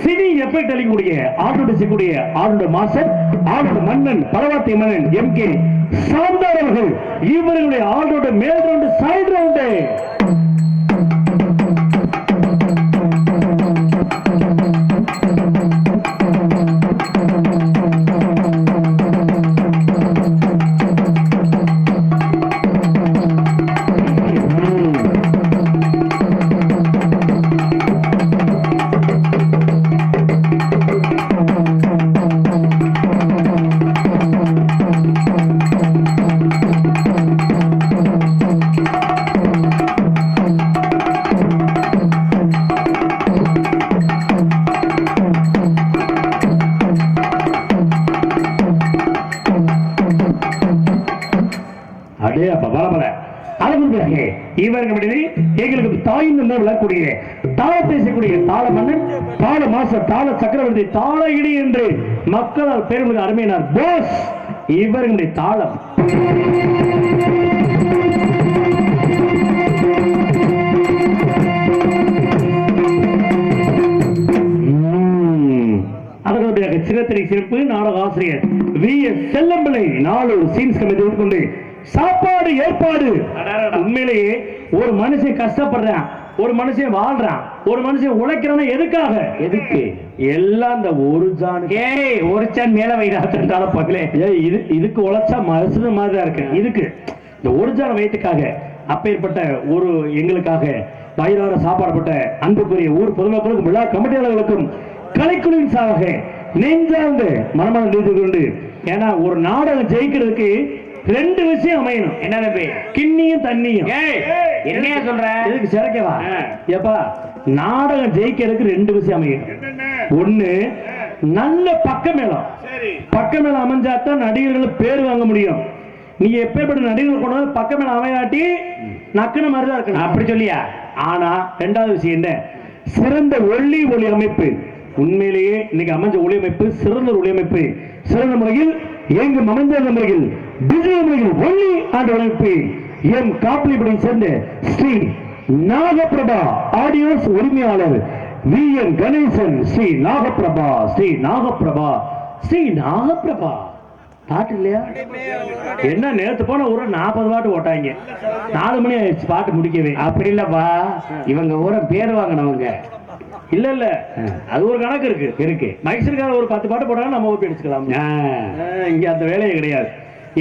சினி எஃபெக்ட் அளிக்கக்கூடிய ஆட்டோடிசக்கூடிய ஆளுடைய மாஸ்டர் ஆளுடைய மன்னன் பலவாத்தி மன்னன் MK சாந்தார் அவர்கள் இவர்களுடைய ஆளோட மேல் ரவுண்டு சைடு ரவுண்டு. இவர்களுடைய எங்களுக்கு தாயின் விளக்கூடிய தாளத்தை செய்யக்கூடிய தாள மன்னன், தாள மாஸ்டர், தாள சக்கரவர்த்தி, தாள இடி என்று மக்களால் பெருமித அருமையினார் போஸ் இவர்களுடைய தாளம். அதனுடைய சிறத்திரை சிறப்பு நாடக ஆசிரியர் V.S. செல்லம்பிள்ளை நாளொரு சீன்ஸ் கமிட்டி கொண்டு சாப்பாடு ஏற்பாடு. உண்மையிலேயே ஒரு மனுஷன் கஷ்டப்படுறான், ஒரு மனுஷன் வாழ்றான், ஒரு மனுஷன் உழைக்கிறான். எதுக்காக? எதுக்கு? எல்லாம் இந்த ஒரு ஜான் ஒரு சான் மேல வைராத்தால பக்கலே இதுக்கு உழைச்சா மனசு மாதிரி தான் இருக்கு. இதுக்கு இந்த ஒரு ஜான் வயிற்றுக்காக அப்பேற்பட்ட ஒரு எங்களுக்காக வயிறார சாப்பாடுபட்ட அன்புக்குரிய ஊர் பொதுமக்களுக்கும் விழா கமிட்டியாளர்களுக்கும் கலைக்குழுவின் சார்பாக நெஞ்சார்ந்து மனமான நிறுத்தி கொண்டு, ஏன்னா ஒரு நாடகம் ஜெயிக்கிறதுக்கு ரெண்டு விஷயம் அமையணும். என்ன? கிண்ணியும் தண்ணியும். என்னையா சொல்ற? எதுக்கு சிறக்கவா? ஏப்பா, நாடகம் ஜெயிக்கிறதுக்கு ரெண்டு விஷயம் அமையணும். ஒண்ணு நல்ல பக்கமேளம். பக்கமேளம் அமைஞ்சாத்தான் நடிகர்கள் பேர் வாங்க முடியும். நீ எப்பேற்பட்ட நடிகர்கள் கொண்டு பக்கமேளம் அமையாட்டி நக்குன மாதிரிதான் இருக்கணும். அப்படி சொல்லியா? ஆனா ரெண்டாவது விஷயம் என்ன? சிறந்த ஒளி அமைப்பு. உண்மையிலேயே இன்னைக்கு அமைஞ்ச ஒளி அமைப்பு சிறந்த ஒளி அமைப்பு. சிறந்த முறையில் எங்கும் அமைந்த முறையில் டிஜிட்டல் முறையில் ஒளி ஆண்டு அமைப்பு எம் காப்பிலிப்படி சேர்ந்த ஸ்ரீ நாகப்பிரபா ஆடியோஸ் உரிமையாளர் V.N. கணேசன். ஸ்ரீ நாகப்பிரபா, ஸ்ரீ நாகப்பிரபா, ஸ்ரீ நாகப்பிரபா. பாட்டு இல்லையா? என்ன நேரத்து போன ஒரு 40 பாட்டு ஓட்டாங்க. 4 மணி ஆயிடுச்சு பாட்டு முடிக்கவே. அப்படி இல்லப்பா, இவங்க ஊர பேர் வாங்கினவங்க. இல்ல இல்ல, அது ஒரு கணக்கு இருக்கு. மைக்ஸருக்காக ஒரு 10 பாட்டு போட்டாங்க, நம்ம ஓப்பி அடிச்சுக்கலாம். இங்க அந்த வேலையே கிடையாது.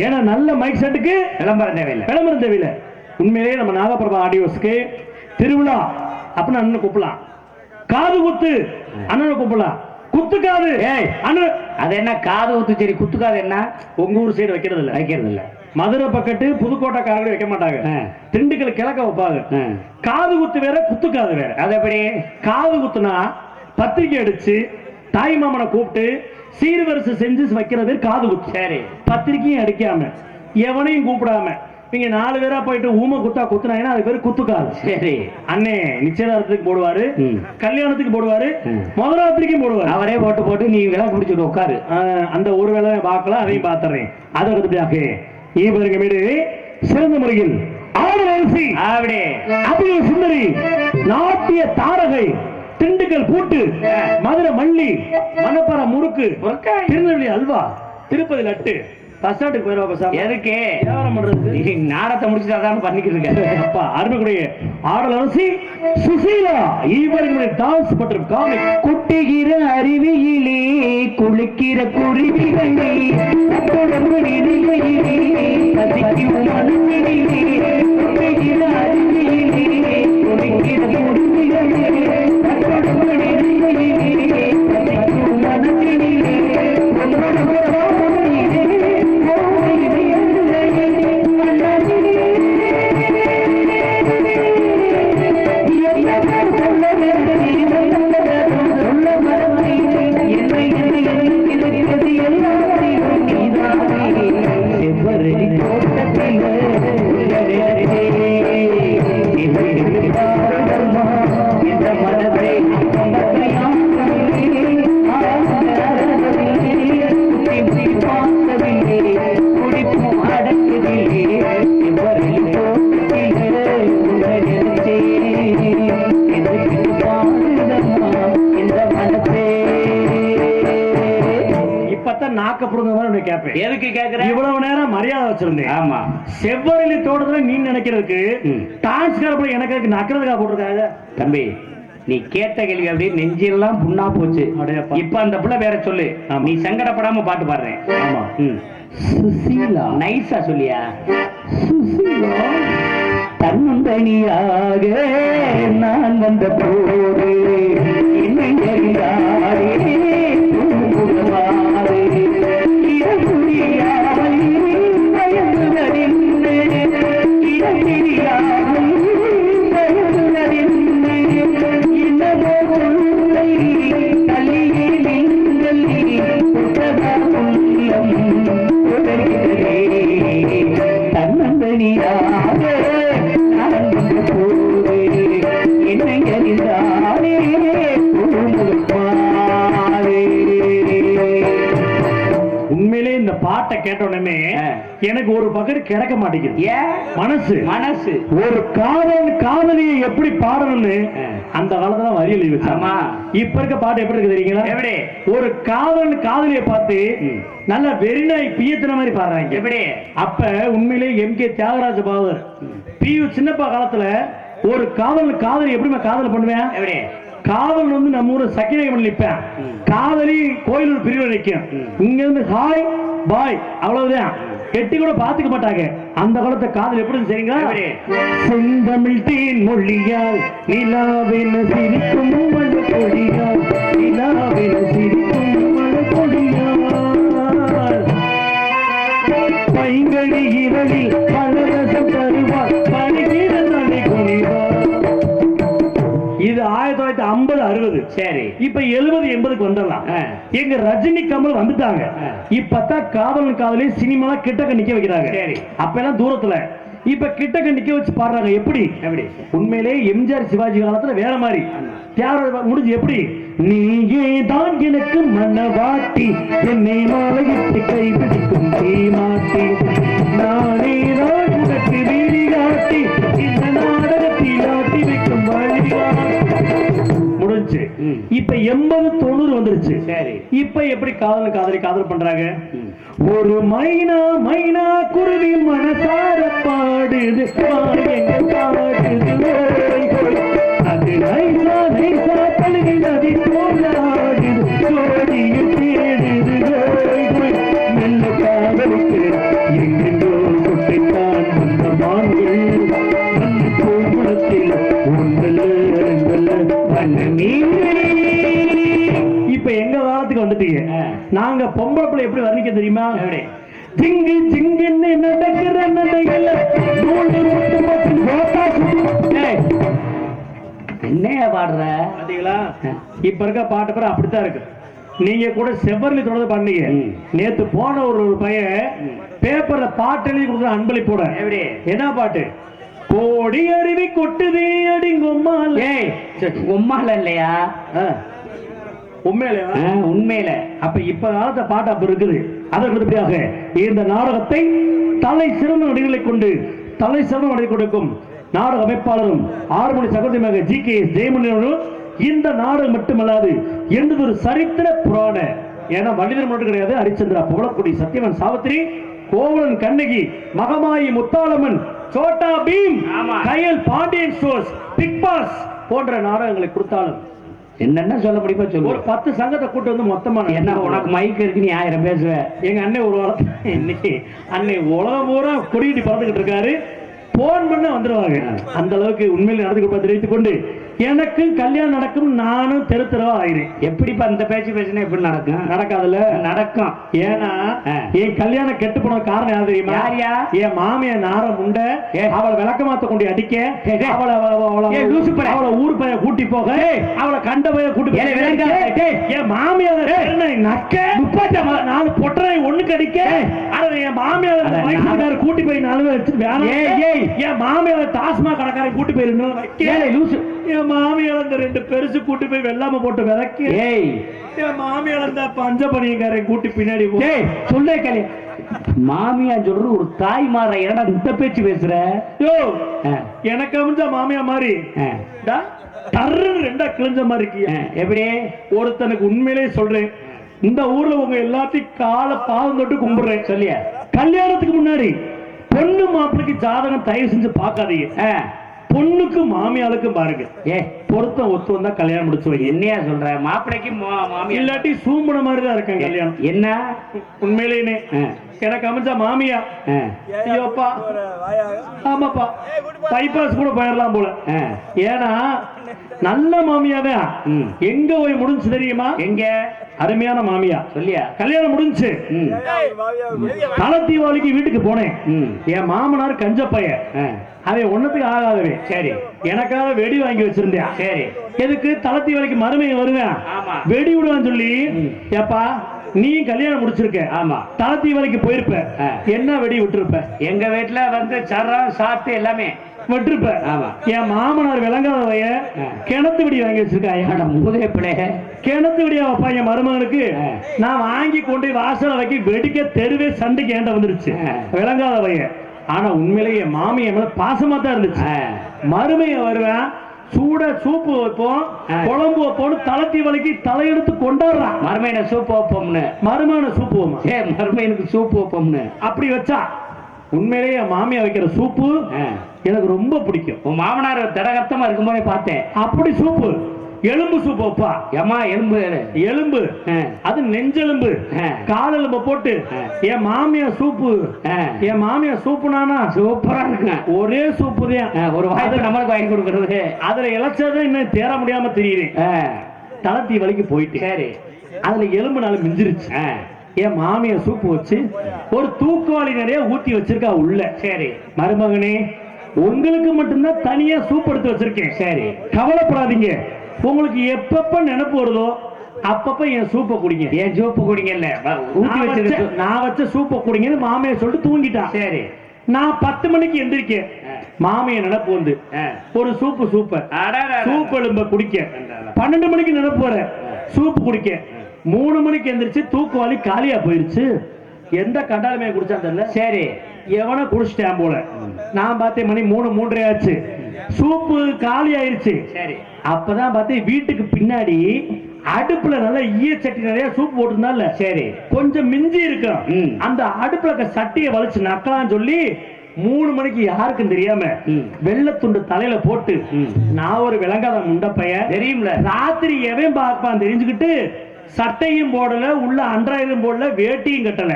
ஏன்னா நல்ல மைக் செட்டுக்கு விளம்பரம் தேவையில்லை. உண்மையிலேயே நம்ம நாகப்பிரபா ஆடியோஸ்க்கு திருவிழா அப்படின்னு அண்ணன் கூப்பிடலாம், காது குத்து அண்ணனை கூப்பிடலாம், குத்துக்காது அண்ணன். அது என்ன காது குத்து? சரி, குத்துக்காது என்ன? உங்க ஊர் சைடு வைக்கிறது இல்ல. மதுரை பக்கத்து புதுக்கோட்டைக்காரங்க வைக்க மாட்டாங்க, திண்டுக்கல் கிழக்க வைப்பாங்க. காது குத்து வேற, குத்துக்காது வேற. அது எப்படி? காது குத்துனா பத்திரிக்கை அடிச்சு தாய் மாமனை கூப்பிட்டு சீர்வரிசை செஞ்சு வைக்கிற பேர் காது குத்து. சரி, பத்திரிக்கையும் அடிக்காம எவனையும் கூப்பிடாம நீங்க 4 பேரா போயிட்டு ஊமை குத்தா குத்துனாங்கன்னா அது பேரு குத்துக்காது. சரி, அண்ணே நிச்சயதார்த்தத்துக்கு போடுவாரு, கல்யாணத்துக்கு போடுவாரு, முதலாத்திரிக்கும் போடுவாரு. அவரே போட்டு நீ வேலை பிடிச்சிட்டு உட்காரு. அந்த ஒரு வேலை பார்க்கலாம், அதையும் பார்த்துறேன். அதை கருத்துக்காக இவருக்கு மீது சிறந்த முறையில் சுந்தரி, நாட்டிய தாரகை, திண்டுக்கல் பூட்டு, மதுரை மல்லி, மணப்பாறை முறுக்கு, திருநெல்வேலி அல்வா, திருப்பதி லட்டு. பஸ்டாண்டுக்கு போயிருவா. எதுக்கு? வியாபாரம் பண்றது. நாடத்தை முடிச்சுட்டாதான் பண்ணிக்கிட்டு இருக்கேன். அப்பா அருமைக்குடைய ஆடல் அரசி சுசீலா இவர்களுடைய டான்ஸ் மற்றும் காமிக். குட்டுகிற அருவியிலே குளிக்கிற குருவிகளே, எதுக்கு கேக்குறேன்? இவ்வளவு நேரம் மரியாதை வச்சிருந்தேன். ஆமா, செவ்வரிலி தோட்டத்துல நீ நினைக்கிறதுக்கு டான்ஸ் காரப்ப எனக்கு நக்கிறதுக்காக போட்டிருக்காங்க. தம்பி, நீ கேட்ட கேள்வி அப்படியே நெஞ்செல்லாம் புண்ணா போச்சு. இப்ப அந்த புள்ள வேற சொல்லு. நீ சங்கடப்படாம பாட்டு பாடுறேன். ஆமா, சுசீலா. நைஸா சொல்லியா? சுசீலா. தன்னந்தனியாக நான் வந்த போது என்னை தன்னந்தனியாக நான் கேட்ட உடனே எனக்கு ஒரு பக்கத்து கிடைக்க மாட்டேங்குது. ஏன்? மனசு மனசு ஒரு காதலியை எப்படி பாடணும்னு அந்த காலத்துல வரி எழுதி வச்சாமா. இப்ப இருக்க பாட்டு எப்படி இருக்கு தெரியுங்களா? எப்படி ஒரு காதலியை பார்த்து நல்ல வெறிநாய் பியத்துன மாதிரி பாடுறாங்க. எப்படி? அப்ப உண்மையிலே எம்.கே. தியாகராஜ பாவர் பி.யு. சின்னப்பா காலத்துல ஒரு காதலி எப்படி காதல் பண்ணுவேன்? எப்படி? காதல் வந்து நம்ம ஊர் சக்கிரகம் நிற்பேன், காதலி கோயில் பிரிவு நிற்கும், இங்க இருந்து ஹாய் பாய் அவ்வளவுதான், கெட்டி கூட பாத்துக்க மாட்டாங்க. அந்த காலத்து காதல் எப்படி சரிங்களா? செந்தமிழ் தேன் மொழியால் நிலாவென சிரிக்கும் மழை பொழியால், நிலாவென சிரிக்கும் மழை பொழியால், பைங்கழி இரவில் பலரசம் தருவார், பணிகிற தலை குனிவார். இது 1950-60. சரி, இப்ப 70-80க்கு வந்துடலாம். எங்க ரஜினி கமல் வந்துட்டாங்க. இப்பதான் காதலி சினிமா கிட்டக்க நிக்க வைக்கிறாங்க. சரி, அப்ப எல்லாம் தூரத்துல, இப்ப கிட்டக்க நிக்க வச்சு பாடுறாங்க. எப்படி? உண்மையிலே எம்ஜிஆர் சிவாஜி காலத்துல வேற மாதிரி, தியாகராஜ முடிஞ்சு எப்படி நீயே தான் எனக்கு மனவாட்டி, என்னை மாலையிட்டு கைபிடிக்கும் தீமாட்டி, நானே தான் உனக்கு வீடியாட்டி, இந்த நாடகத்தில் ஆட்டி வைக்கும் வழிகாட்டி. முடிஞ்சு. இப்ப 80-90 வந்துருச்சு. சரி, இப்ப எப்படி காதல் பண்றாங்க? ஒரு மைனா மைனா குருவி மனசார பாடுது, பாடுது, அது நைசா நைசா கழுவி நதி போலாடுது, ஜோடியில் தேடுது, நல்ல காதலுக்கு எங்கெங்கோ சுட்டைத்தான் வந்த மான்கள், நல்ல கோகுலத்தில் இப்ப எங்க காலத்துக்கு வந்துட்டீங்க. நாங்க பொம்பளை பிள்ளை எப்படி வர்ணிக்க தெரியுமா? ஜிங்கு ஜிங்குன்னு நடக்கிற நடையில என்னையா பாடுற பாத்தீங்களா? இப்ப இருக்க பாட்டு பேர் அப்படித்தான் இருக்கு. நீங்க கூட செவ்வரளி தொடர்ந்து பண்ணீங்க. நேத்து போன ஒரு பையன் பேப்பர்ல பாட்டு எழுதி கொடுத்த அன்பளிப்போட. என்ன பாட்டு? கோடி அருவி கொட்டுதே அடி கொம்மால். உம்மால இல்லையா? உண்மையில. அப்ப இப்ப காலத்த பாட்டு அப்ப இருக்குது. அதற்குடியாக இந்த நாடகத்தை தலை சிறந்த நடிகளை கொண்டு தலை சிறந்த நடிகை கொடுக்கும் நாடக அமைப்பாளரும் 6 மணி சகோதரியாக ஜி.கே.எஸ். ஜெயமணியனும் இந்த நாடகம் மட்டுமல்லாது என்பது ஒரு சரித்திர புராண. ஏன்னா மனிதர் மட்டும் கிடையாது. ஹரிச்சந்திரா, புகழக்குடி, சத்யவன் சாவித்திரி, கோவலன் கண்ணகி, மகமாயி, முத்தாளம்மன், சோட்டா பீம், கையல், பாண்டியன் ஸ்டோர்ஸ், பிக் பாஸ் போன்ற நாடகங்களை கொடுத்தாலும் என்னென்ன சொல்ல முடியுமா சொல்லு. ஒரு 10 சங்கத்தை கூட்டு வந்து மொத்தமா என்ன உனக்கு மைக் இருக்கு, நீ 1000 பேசுவ. எங்க அண்ணன் ஒரு வாரத்தை இன்னைக்கு அன்னை உலகம் பூரா கொடியிட்டு பறந்துகிட்டு இருக்காரு. போன் பண்ண வந்துருவாங்க. அந்த அளவுக்கு உண்மையில நடந்து தெரிவித்துக் கொண்டு எனக்கு கல்யாணம் நடக்கும், நானும் தெருவா ஆகிறேன். எப்படிப்பா இந்த பேச்சு பேசினா எப்படி நடக்கும்? நடக்காதுல்ல? நடக்கும். ஏன்னா என் கல்யாணம் கெட்டு போன காரணம் யாரு தெரியுமா? என் மாமிய நார முண்டை அவளை விளக்கமாத்த கொண்டு அடிக்க, அவளை ஊர் பைய கூட்டி போக, அவளை கண்ட பைய கூட்டி என் மாமியார் நக்க 34 பொட்டரை ஒண்ணுக்கு அடிக்க, என் மாமியார் கூட்டி போய் 4 பேர் வச்சு வேணாம். என் மாமியார் டாஸ்மாக் கடைக்காரன் கூட்டி போயிருந்தோம். என் மாமியார் அந்த 2 பெருசு கூட்டி போய் வெள்ளாம போட்டு விளக்கு. என் மாமியார் அந்த பஞ்சபணியக்காரன் கூட்டி பின்னாடி சொல்லே கல்யாணம். மாமியா சொல்ற ஒரு தாய் மாற ஏடா இந்த பேச்சு பேசுற? எனக்கு அமைஞ்ச மாமியா மாதிரி டர்ன்னு 2 கிழிஞ்ச மாதிரி இருக்கியா? எப்படி? ஒருத்தனுக்கு உண்மையிலே சொல்றேன், இந்த ஊர்ல உங்க எல்லாத்தையும் காலை பாதம் தொட்டு கும்பிடுறேன். சொல்லியா? கல்யாணத்துக்கு முன்னாடி பொண்ணு மாப்பிளைக்கு ஜாதகம் தயவு செஞ்சு பார்க்காதீங்க. பொண்ணுக்கு மாமியாளுக்கும் பாருங்க, பொருத்தம் ஒத்து வந்தா கல்யாணம் முடிச்சு வைங்க. என்னையா சொல்ற? மாப்பிளைக்கு மாமியா இல்லாட்டி சூம்பன மாதிரிதான் இருக்கேன் கல்யாணம். என்ன உண்மையிலேனே எனக்கு அமைஞ்ச மாமியா, ஐயோப்பா, ஆமாப்பா, பைபாஸ் கூட போயிடலாம் போல. ஏன்னா நல்ல மாமியாதான். எங்க போய் முடிஞ்சு தெரியுமா? எங்க? அருமையான மாமியா. சொல்லியா? கல்யாணம் முடிஞ்சு தல தீபாவளிக்கு வீட்டுக்கு போனேன். என் மாமனார் கஞ்ச பையன், அவன் ஒன்னத்துக்கு ஆகாதவே. சரி, எனக்காக வெடி வாங்கி வச்சிருந்தேன். சரி, எதுக்கு? தல தீபாவளிக்கு மருமையை வருவேன், வெடி விடுவான்னு சொல்லி. ஏப்பா, நீ கல்யாணம் முடிச்சிருக்க, ஆமா, தல தீபாவளிக்கு போயிருப்ப, என்ன வெடி விட்டுருப்ப? எங்க வீட்டுல வந்து சரம் சாப்பிட்டு எல்லாமே விட்டுருப்ப. ஆமா. என் மாமனார் விளங்காதவைய கிணத்து விடி வாங்கி வச்சிருக்காயா. முதலே பிள்ளை கிணத்து விடியா வைப்பா என் மருமகனுக்கு. நான் வாங்கி கொண்டு வாசல வைக்க வெடிக்க தெருவே சண்டைக்கு ஏண்ட வந்துருச்சு விளங்காதவைய. ஆனா உண்மையிலேயே என் மாமிய மேல பாசமா தான் இருந்துச்சு. மருமைய வருவேன், சூட சூப்பு வைப்போம், குழம்பு வைப்போம், தளத்தி வலிக்கு தலையெடுத்து கொண்டாடுறான். மருமையின சூப்பு வைப்போம்னு. மருமான சூப்பு வைமா. மருமையனுக்கு சூப்பு வைப்போம்னு அப்படி வச்சா உண்மையிலேயே என் மாமியா வைக்கிற சூப்பு எனக்கு ரொம்ப பிடிக்கும். உன் மாமனார் திடகத்தமா இருக்கும்போதே பார்த்தேன். அப்படி சூப்பு எலும்பு சூப்பு வைப்பா. ஏமா எலும்பு எலும்பு அது நெஞ்செலும்பு காலெலும்பு போட்டு என் மாமியா சூப்பு. என் மாமியா சூப்புனானா சூப்பரா இருக்கு. ஒரே சூப்பு தான். ஒரு வாய்ப்பு நம்மளுக்கு வாங்கி கொடுக்கறது. அதுல இழைச்சதான் இன்னும் தேர முடியாம தெரியுது. தளத்தி வலிக்கு போயிட்டு சரி அதுல எலும்பு நாள் மிஞ்சிருச்சு. என் மாமியா சூப்பு வச்சு ஒரு தூக்குவாளி நிறைய ஊத்தி வச்சிருக்கா உள்ள. சரி மருமகனே உங்களுக்கு மட்டும்தான் தனியா சூப் எடுத்து வச்சிருக்கேன். சரி கவலைப்படாதீங்க, உங்களுக்கு எப்பப்ப நினைப்பு வருதோ அப்பப்ப என் சூப்பை குடிங்க. என் சூப்பு குடிங்க. இல்ல ஊத்தி வச்சிருக்க நான் வச்ச சூப்பை குடிங்கன்னு மாமியை சொல்லிட்டு தூங்கிட்டான். சரி நான் 10 மணிக்கு எந்திரிக்கேன். மாமிய நினைப்பு வந்து ஒரு சூப்பு சூப் எலும்ப குடிக்க. 12 மணிக்கு நினைப்பு வர சூப்பு குடிக்க. 3 மணிக்கு எந்திரிச்சு தூக்குவாளி காலியா போயிருச்சு. எந்த கண்டாலுமே குடிச்சான் தெரியல. சரி எவனை குடிச்சிட்டேன் போல. நான் பார்த்தேன் மணி 3:30 ஆச்சு. சூப்பு காலி ஆயிருச்சு. சரி அப்பதான் பார்த்தேன் வீட்டுக்கு பின்னாடி அடுப்புல நல்லா ஈயச்சட்டி நிறைய சூப் போட்டிருந்தால. சரி கொஞ்சம் மிஞ்சி இருக்கும். அந்த அடுப்புல சட்டியை வலிச்சு நக்கலாம் சொல்லி 3 மணிக்கு யாருக்கும் தெரியாம வெள்ளத்துண்டு தலையில போட்டு நான் ஒரு விளங்காத முண்டப்பைய தெரியும்ல. ராத்திரி எவன் பார்ப்பான் தெரிஞ்சுக்கிட்டு சட்டையும் போடல, உள்ள அன்றாயிரம் போடல, வேட்டியும் கட்டல,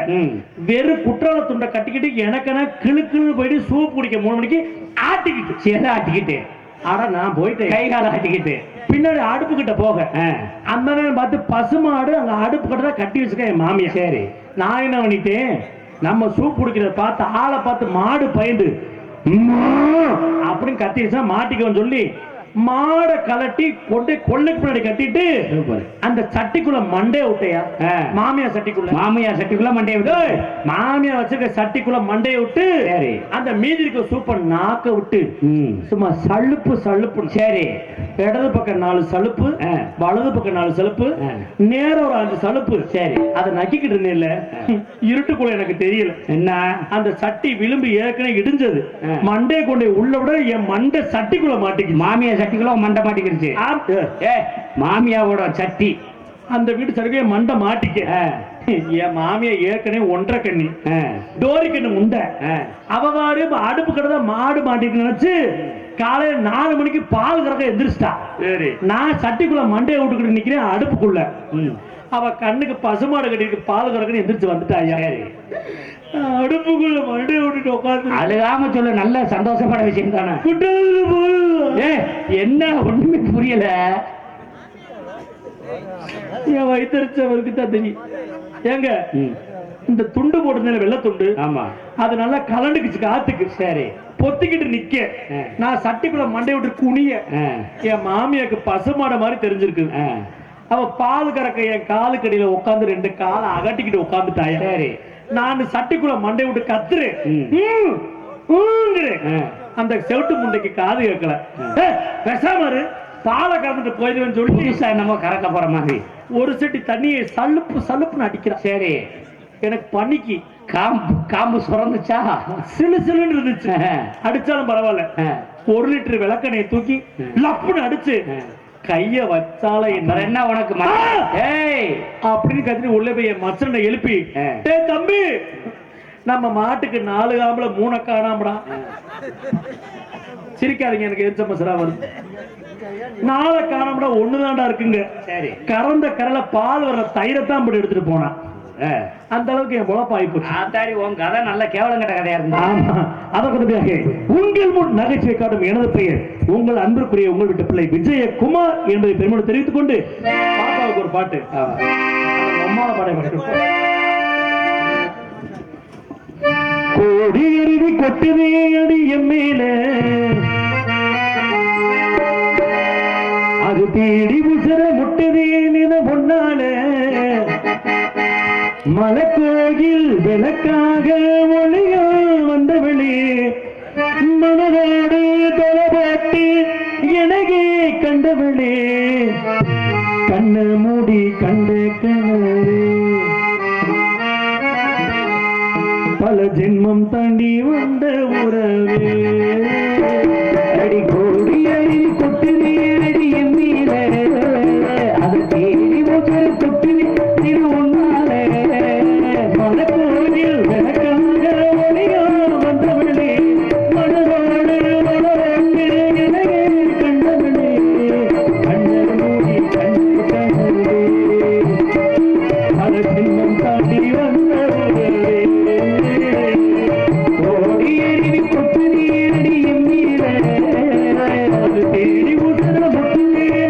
வெறும் குற்றால துண்டை கட்டிக்கிட்டு எனக்கென கிளுக்குன்னு போயிட்டு சூப் குடிக்க 3 மணிக்கு ஆட்டிக்கிட்டு சேர ஆட்டிக்கிட்டு. ஆனா நான் போயிட்டு கை கால ஆட்டிக்கிட்டு பின்னாடி அடுப்பு கிட்ட போக அந்த நேரம் பார்த்து பசுமாடு அங்க அடுப்பு கிட்ட தான் கட்டி வச்சுக்க என் மாமியா. சரி நான் என்ன பண்ணிட்டேன், நம்ம சூப் குடிக்கிறத பார்த்து ஆளை பார்த்து மாடு பயந்து அப்படின்னு கத்தி வச்சா மாட்டிக்கன்னு சொல்லி மாட கலட்டி கொண்டு கொள்ளைக்கு பின்னாடி கட்டிட்டு அந்த சட்டிக்குள்ள மண்டே விட்டையா. மாமியா சட்டிக்குள்ள மண்டைய விட்டு மாமியா வச்சிருக்க சட்டிக்குள்ள மண்டைய விட்டு அந்த மீதி இருக்க சூப்பர் நாக்க விட்டு சும்மா சலுப்பு. சரி இடது பக்கம் 4 சலுப்பு, வலது பக்கம் 4 சலுப்பு, நேரம் ஒரு 5 சலுப்பு. சரி அதை நக்கிக்கிட்டு இருந்தேன்ல, இருட்டுக்குள்ள எனக்கு தெரியல என்ன அந்த சட்டி விளிம்பு ஏற்கனவே இடிஞ்சது. மண்டே கொண்டு உள்ள விட என் மண்டை சட்டிக்குள்ள மாட்டிக்கு. மாமியா சட்டிக்குள்ள மண்டை மாட்டிக்கிடுச்சு. மாமியாவோட சட்டி அந்த வீட்டு சட்டிக்குள்ள மண்டை மாட்டிக்க. என் மாமியா ஏற்கனவே 1.5 கண்ணி டோரி கண்ணு முண்டை. அவவாறு அடுப்பு கடை மாடு மாட்டிக்கு நினைச்சு காலையில 4 மணிக்கு பால் கறக்க எந்திரிச்சிட்டா. நான் சட்டிக்குள்ள மண்டையை விட்டுக்கிட்டு நிக்கிறேன் அடுப்புக்குள்ள. அவ கண்ணுக்கு பசுமாடு கட்டிட்டு பால் கறக்குன்னு எந்திரிச்சு வந்துட்டாயா. அடுப்புக்குள்ள மண்டையை விட்டுட்டு உட்காந்து அழுகாம சொல்ல, நல்ல சந்தோஷப்பட விஷயம் தானே. என்ன ஒண்ணுமே புரியல. என் வயிற்றுச்சவருக்கு தான் தெரியும். ஏங்க இந்த துண்டு போட்டிருந்தேன் வெள்ளை துண்டு. ஆமா அது நல்லா கலண்டுக்குச்சு காத்துக்கு. சரி பொத்திக்கிட்டு நிக்க நான் சட்டிக்குள்ள மண்டை விட்டு குனிய. என் மாமியாக்கு பசுமாட மாதிரி தெரிஞ்சிருக்கு. அவ பால் கறக்க என் காலுக்கு அடியில உட்காந்து 2 காலை அகட்டிக்கிட்டு உட்காந்துட்டாயா. சரி நான் சட்டிக்குள்ள மண்டை விட்டு கத்துறேன். அந்த செவட்டு முண்டைக்கு காது கேட்கல. பேசாம பாலை கறந்துட்டு போயிடுவேன்னு சொல்லி நம்ம கறக்க போற மாதிரி ஒரு சட்டி தண்ணியை சலுப்புன்னு அடிக்கிறான். சரி எனக்கு பனிக்கு காம்பு சுரந்துச்சா, சிலுன்னு இருந்துச்சு. அடிச்சாலும் பரவாயில்ல. 1 லிட்டர் விளக்கெண்ணெயை தூக்கி லப்புன்னு அடிச்சு கைய வச்சால என்ன உனக்கு அப்படின்னு கத்திரி உள்ள போய் என் மச்சனை எழுப்பி, தம்பி நம்ம மாட்டுக்கு 4 காம்புல 3 காணாமடா. சிரிக்காதீங்க, எனக்கு எரிச்ச மசரா வருது. 4 காணாமடா 1 தாண்டா இருக்குங்க. சரி கறந்த கரல பால் வர தயிரத்தான் போட்டு எடுத்துட்டு போனா. அந்த அளவுக்கு என் பொழப்பாய்ப்பு. உன் கதை நல்ல கேவலம் கட்ட கதையா இருந்தா. அதற்கு உங்கள் முன் நகைச்சுவை காட்டும் எனது பெயர் உங்கள் அன்பிற்குரிய உங்கள் வீட்டு பிள்ளை விஜயகுமார் என்பதை பெருமையோடு தெரிவித்துக் கொண்டு பாப்பாவுக்கு ஒரு பாட்டு அம்மாவை பாட கோடி அருவி கொட்டுதே அடி என் மேல அது தேடி உசர முட்டுதே நின பொன்னால மலக்கோயில் விளக்காக ஒளியா வந்தவளே மனதோடு வந்தவளே கண்ணு மூடி கண்ட கனவே பல ஜென்மம் தாண்டி வந்த உறவே அடி கோடி அடி கொட்டுனே அடி என் மீத அது தேடி ஒரு தொட்டுனே திரு உன்னாலே மனக்கோவில் எனக்காக ஒளியா வந்தவளே மனதோடு மனதோடு எனகே கண்டவளே கண்ணர் மூடி கண்டு கனவே பல ஜென்மம் தாண்டி வந்தவளே கோடி அடி கொட்டுனே அடி என் மீத அது தேடி உத்தர முத்துவே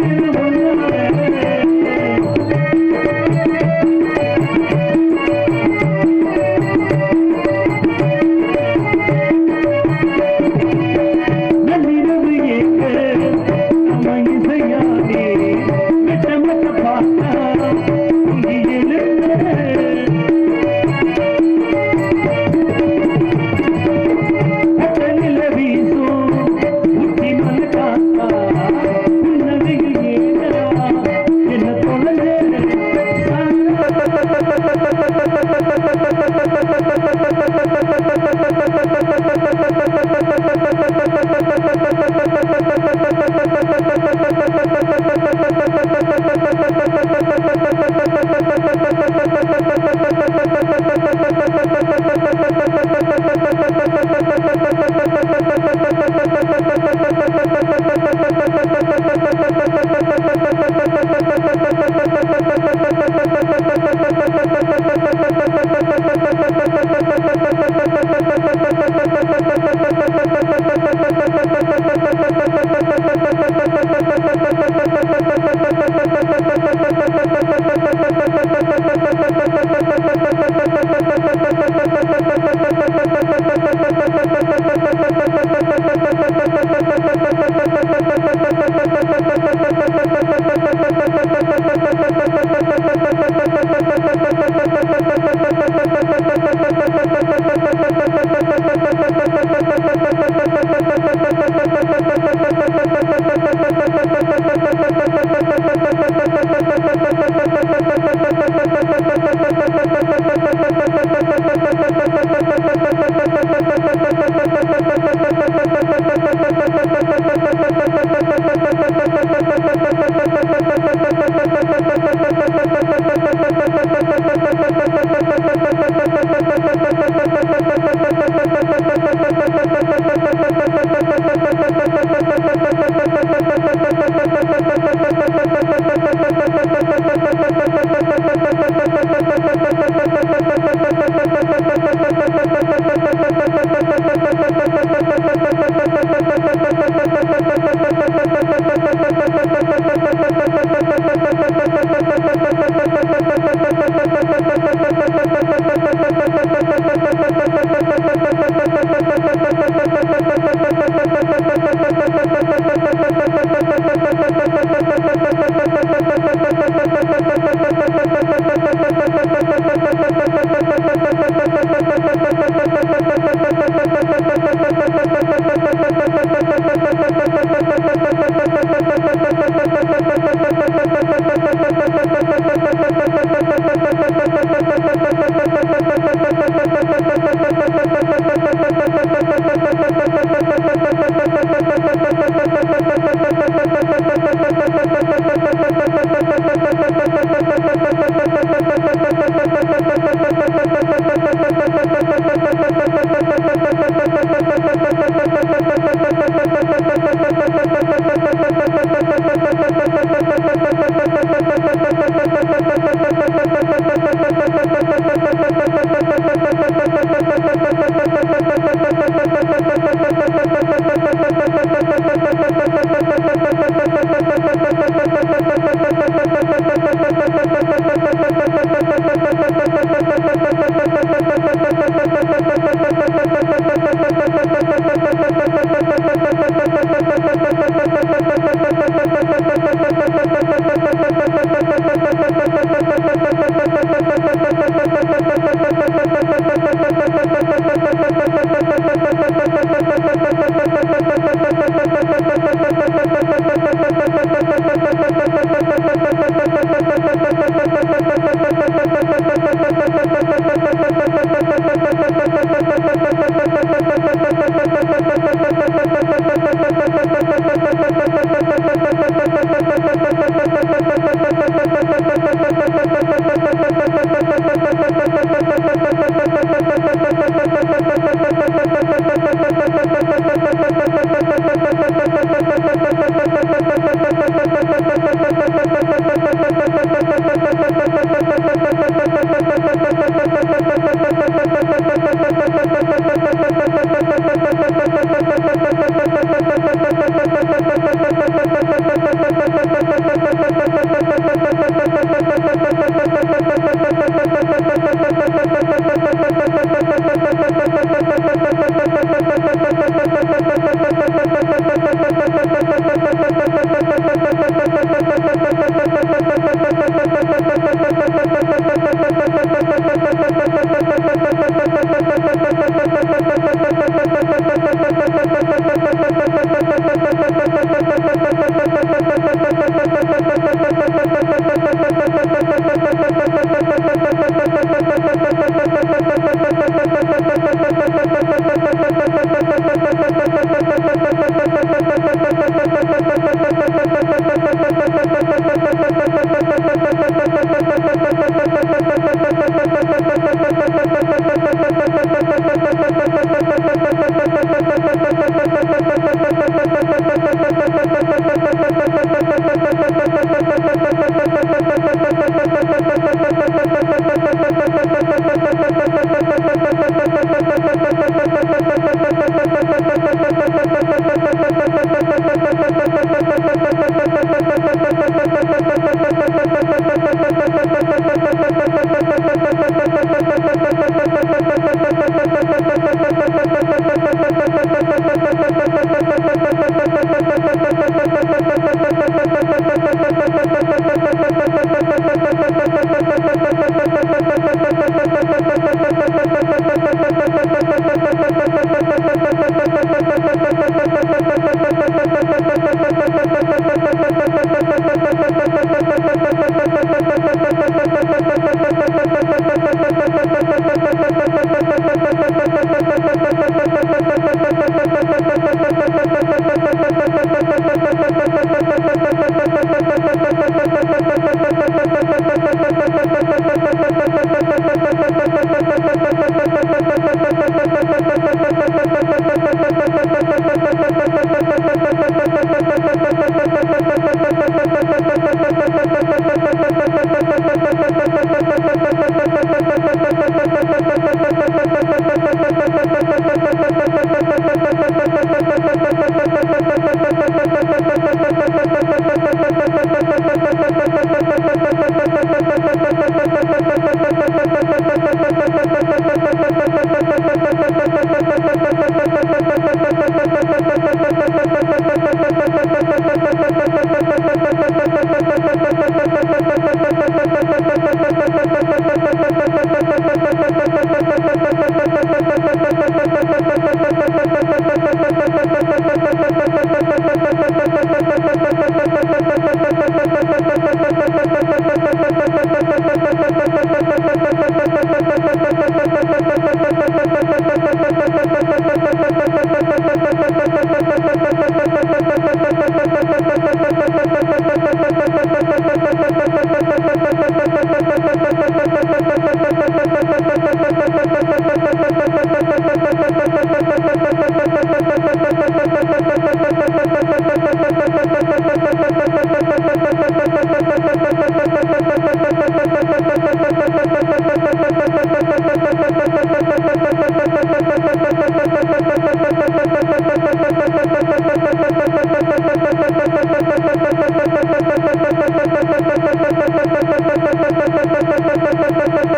Thank you.